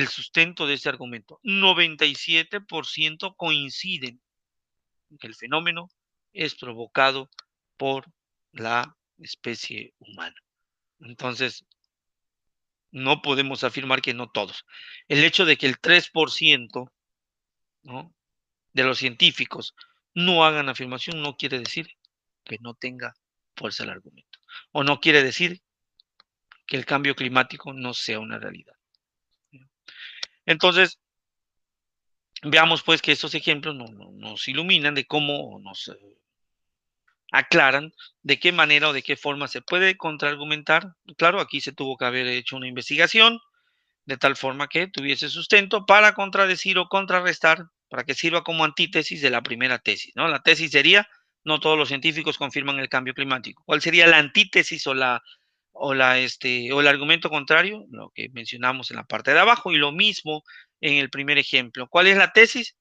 sustento de este argumento. 97% coinciden en que el fenómeno es provocado por la especie humana. Entonces, no podemos afirmar que no todos. El hecho de que el 3%, ¿no?, de los científicos no hagan afirmación no quiere decir que no tenga fuerza el argumento. O no quiere decir que el cambio climático no sea una realidad. Entonces, veamos pues que estos ejemplos nos iluminan de cómo nos aclaran de qué manera o de qué forma se puede contraargumentar. Claro, aquí se tuvo que haber hecho una investigación de tal forma que tuviese sustento para contradecir o contrarrestar, para que sirva como antítesis de la primera tesis, ¿no? La tesis sería, no todos los científicos confirman el cambio climático. ¿Cuál sería la antítesis o el argumento contrario? Lo que mencionamos en la parte de abajo, y lo mismo en el primer ejemplo. ¿Cuál es la tesis?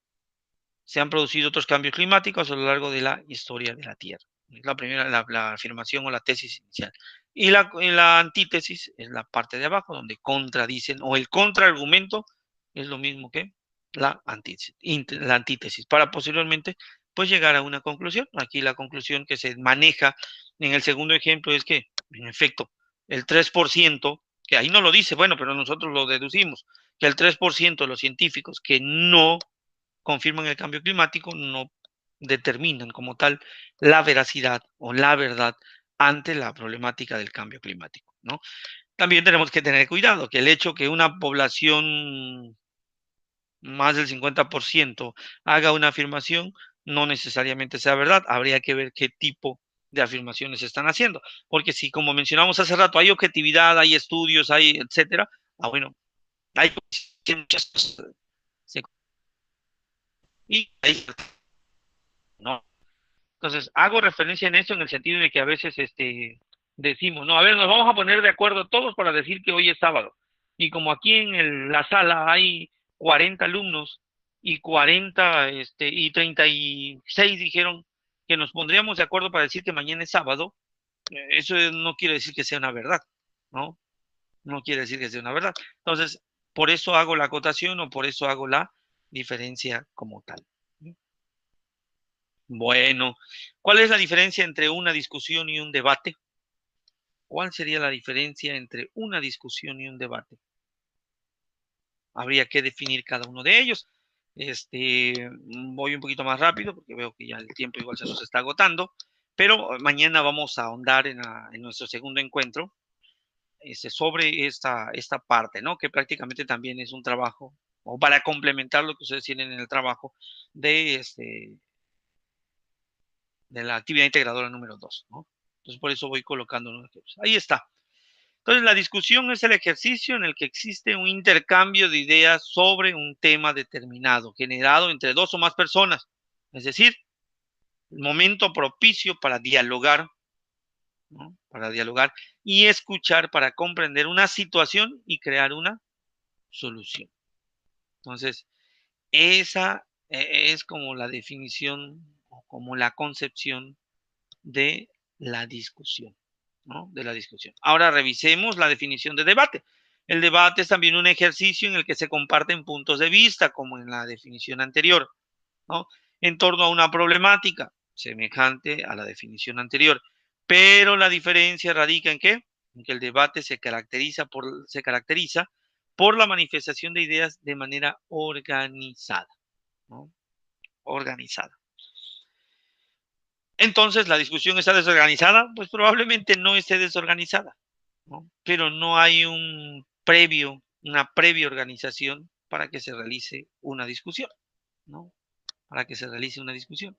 Se han producido otros cambios climáticos a lo largo de la historia de la Tierra. Es la primera, la afirmación o la tesis inicial. Y la antítesis es la parte de abajo, donde contradicen, o el contraargumento es lo mismo que la antítesis, para posteriormente pues llegar a una conclusión. Aquí la conclusión que se maneja en el segundo ejemplo es que, en efecto, el 3%, que ahí no lo dice, bueno, pero nosotros lo deducimos, que el 3% de los científicos que no confirman el cambio climático no determinan como tal la veracidad o la verdad ante la problemática del cambio climático, ¿no? También tenemos que tener cuidado que el hecho que una población más del 50% haga una afirmación no necesariamente sea verdad. Habría que ver qué tipo de afirmaciones se están haciendo. Porque si, como mencionamos hace rato, hay objetividad, hay estudios, hay etcétera, bueno, hay muchas cosas. Y hay, ¿no? Entonces, hago referencia en esto en el sentido de que a veces decimos, no, a ver, nos vamos a poner de acuerdo todos para decir que hoy es sábado. Y como aquí en la sala hay 40 alumnos y 36 dijeron que nos pondríamos de acuerdo para decir que mañana es sábado, eso no quiere decir que sea una verdad, ¿no? No quiere decir que sea una verdad. Entonces, por eso hago la acotación o por eso hago la diferencia como tal. Bueno, ¿cuál es la diferencia entre una discusión y un debate? ¿Cuál sería la diferencia entre una discusión y un debate? Habría que definir cada uno de ellos. Voy un poquito más rápido porque veo que ya el tiempo igual se nos está agotando, pero mañana vamos a ahondar en nuestro segundo encuentro sobre esta parte, ¿no? Que prácticamente también es un trabajo, o para complementar lo que ustedes tienen en el trabajo de de la actividad integradora número 2, ¿no? Entonces, por eso voy colocando unos ejemplos. Ahí está. Entonces, la discusión es el ejercicio en el que existe un intercambio de ideas sobre un tema determinado, generado entre dos o más personas. Es decir, el momento propicio para dialogar, ¿no? Para dialogar y escuchar para comprender una situación y crear una solución. Entonces, esa es como la definición o como la concepción de la discusión, ¿no? De la discusión. Ahora revisemos la definición de debate. El debate es también un ejercicio en el que se comparten puntos de vista, como en la definición anterior, ¿no? En torno a una problemática semejante a la definición anterior. Pero la diferencia radica en qué? En que el debate se caracteriza por la manifestación de ideas de manera organizada, ¿no? Organizada. Entonces, ¿la discusión está desorganizada? Pues probablemente no esté desorganizada, ¿no? Pero no hay una previa organización para que se realice una discusión, ¿no? Para que se realice una discusión.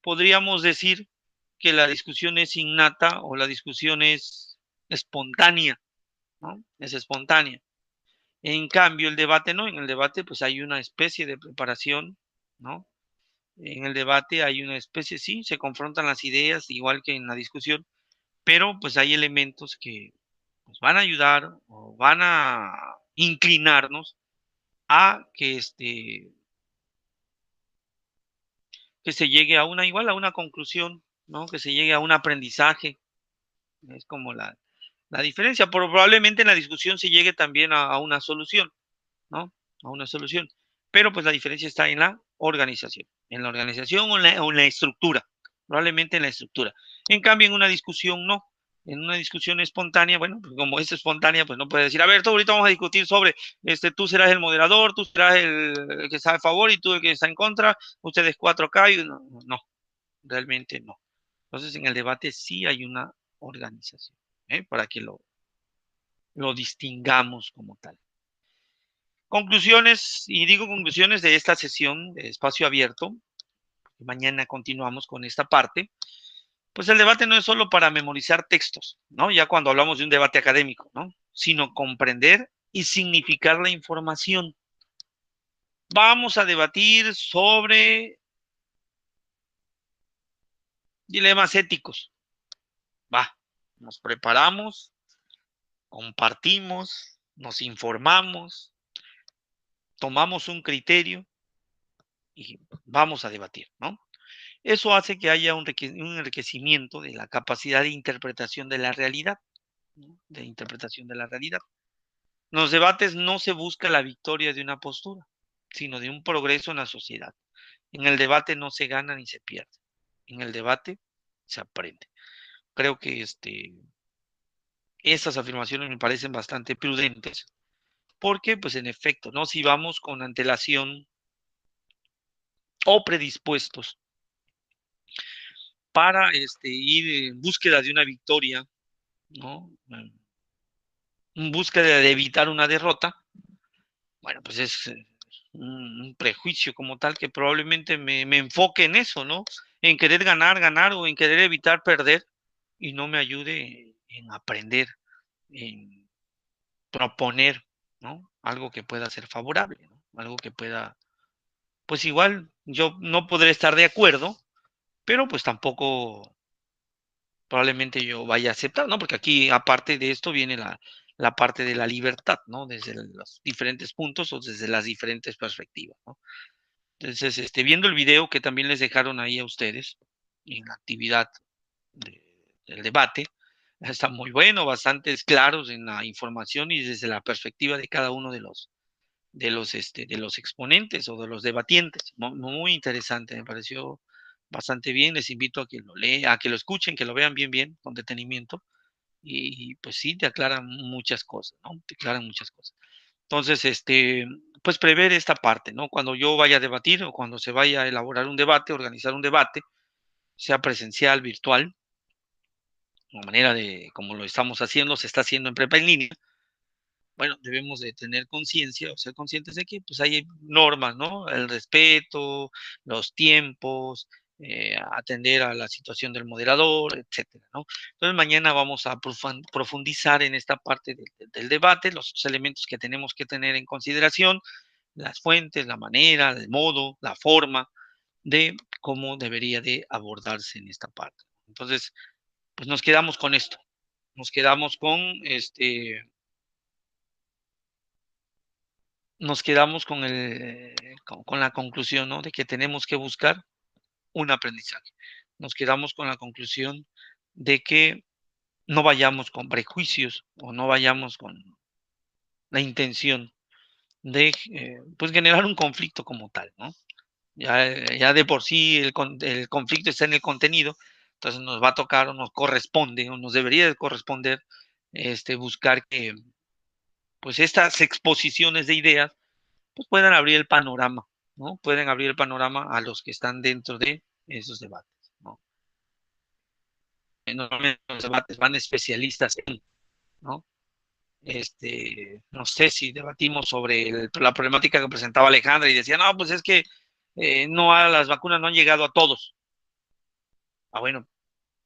Podríamos decir que la discusión es innata o la discusión es espontánea, ¿no? Es espontánea. En cambio, el debate no. En el debate, pues hay una especie de preparación, ¿no? En el debate hay una especie, sí, se confrontan las ideas, igual que en la discusión, pero pues hay elementos que nos van a ayudar o van a inclinarnos a que que se llegue a igual a una conclusión, ¿no? Que se llegue a un aprendizaje. Es como la diferencia. Probablemente en la discusión se llegue también a una solución, ¿no? A una solución. Pero pues la diferencia está en la organización. En la organización o en la estructura. Probablemente en la estructura. En cambio, en una discusión no. En una discusión espontánea, bueno, pues como es espontánea, pues no puede decir, a ver, tú ahorita vamos a discutir sobre, tú serás el moderador, tú serás el que está a favor y tú el que está en contra, ustedes cuatro acá y no, no, realmente no. Entonces, en el debate sí hay una organización, para que lo distingamos como tal. Conclusiones, y digo conclusiones de esta sesión de espacio abierto. Mañana continuamos con esta parte. Pues el debate no es solo para memorizar textos, ¿no? Ya cuando hablamos de un debate académico, ¿no? Sino comprender y significar la información. Vamos a debatir sobre dilemas éticos. Va, nos preparamos, compartimos, nos informamos, tomamos un criterio y vamos a debatir, ¿no? Eso hace que haya un enriquecimiento de la capacidad de interpretación de la realidad, ¿no? De interpretación de la realidad. En los debates no se busca la victoria de una postura, sino de un progreso en la sociedad. En el debate no se gana ni se pierde. En el debate se aprende. Creo que estas afirmaciones me parecen bastante prudentes, porque, pues en efecto, ¿no? Si vamos con antelación o predispuestos para ir en búsqueda de una victoria, ¿no? En búsqueda de evitar una derrota, bueno, pues es un prejuicio como tal que probablemente me enfoque en eso, ¿no? En querer ganar, ganar o en querer evitar perder y no me ayude en aprender, en proponer, ¿no? Algo que pueda ser favorable, ¿no? Algo que pueda, pues igual yo no podré estar de acuerdo, pero pues tampoco probablemente yo vaya a aceptar, ¿no? Porque aquí, aparte de esto, viene la parte de la libertad, ¿no? Desde los diferentes puntos o desde las diferentes perspectivas, ¿no? Entonces, viendo el video que también les dejaron ahí a ustedes en la actividad del debate, está muy bueno, bastantes claros en la información y desde la perspectiva de cada uno de los exponentes o de los debatientes. Muy interesante, me pareció bastante bien. Les invito a que lo lean, a que lo escuchen, que lo vean bien, bien, con detenimiento. Y pues sí, te aclaran muchas cosas, ¿no? Te aclaran muchas cosas. Entonces, pues prever esta parte, ¿no? Cuando yo vaya a debatir o cuando se vaya a elaborar un debate, organizar un debate, sea presencial, virtual, de manera de como lo estamos haciendo, se está haciendo en prepa en línea, bueno, debemos de tener conciencia o ser conscientes de que pues hay normas, ¿no? El respeto, los tiempos, atender a la situación del moderador, etcétera, ¿no? Entonces mañana vamos a profundizar en esta parte del debate, los elementos que tenemos que tener en consideración, las fuentes, la manera, el modo, la forma de cómo debería de abordarse en esta parte. Entonces, pues nos quedamos con esto, nos quedamos con la conclusión, ¿no? De que tenemos que buscar un aprendizaje. Nos quedamos con la conclusión de que no vayamos con prejuicios o no vayamos con la intención de, pues, generar un conflicto como tal, ¿no? Ya de por sí el conflicto está en el contenido, entonces nos va a tocar o nos corresponde o nos debería de corresponder buscar que pues estas exposiciones de ideas pues puedan abrir el panorama, ¿no? Pueden abrir el panorama a los que están dentro de esos debates, ¿no? Normalmente los debates van especialistas en, ¿no? No sé si debatimos sobre la problemática que presentaba Alejandra y decía, no, pues es que las vacunas no han llegado a todos. Ah, bueno,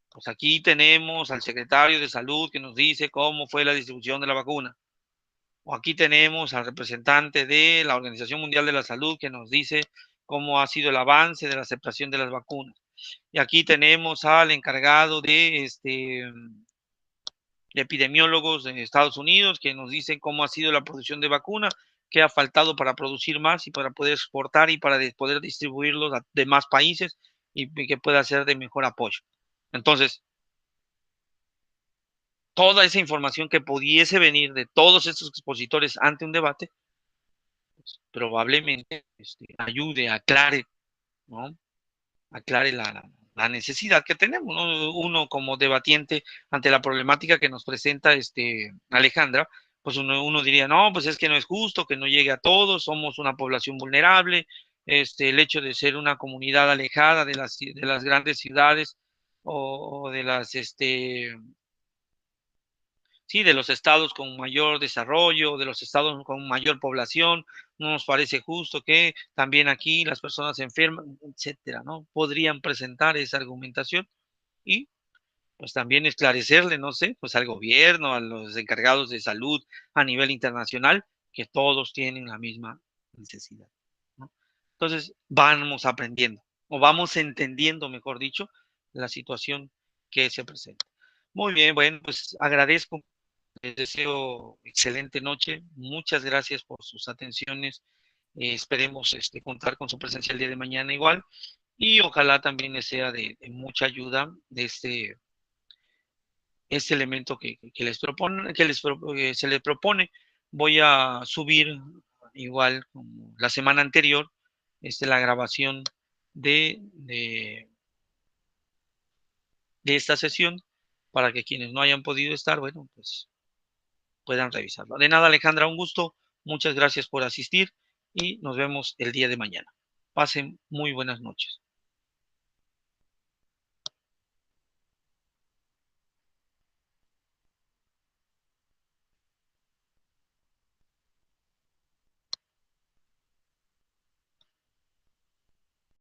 pues aquí tenemos al secretario de Salud que nos dice cómo fue la distribución de la vacuna. O aquí tenemos al representante de la Organización Mundial de la Salud que nos dice cómo ha sido el avance de la aceptación de las vacunas. Y aquí tenemos al encargado de epidemiólogos de Estados Unidos que nos dicen cómo ha sido la producción de vacunas. qué ha faltado para producir más y para poder exportar y para poder distribuirlos a demás países y que pueda ser de mejor apoyo. Entonces, toda esa información que pudiese venir de todos estos expositores ante un debate, pues, probablemente ayude, aclare, ¿no? Aclare la necesidad que tenemos, ¿no? Uno como debatiente ante la problemática que nos presenta Alejandra, pues uno diría, no, pues es que no es justo, que no llegue a todos, somos una población vulnerable, el hecho de ser una comunidad alejada de las grandes ciudades o de las, sí, de los estados con mayor desarrollo, de los estados con mayor población, no nos parece justo que también aquí las personas se enferman, etcétera, ¿no? Podrían presentar esa argumentación y pues también esclarecerle, no sé, pues al gobierno, a los encargados de salud a nivel internacional, que todos tienen la misma necesidad, ¿no? Entonces, vamos aprendiendo o vamos entendiendo, mejor dicho, la situación que se presenta. Muy bien, bueno, pues agradezco. Les deseo excelente noche. Muchas gracias por sus atenciones. Esperemos contar con su presencia el día de mañana igual. Y ojalá también les sea de mucha ayuda de este elemento que les propone, se les propone. Voy a subir igual como la semana anterior, la grabación de, de, de esta sesión para que quienes no hayan podido estar, bueno, pues puedan revisarlo. De nada, Alejandra, un gusto. Muchas gracias por asistir y nos vemos el día de mañana. Pasen muy buenas noches.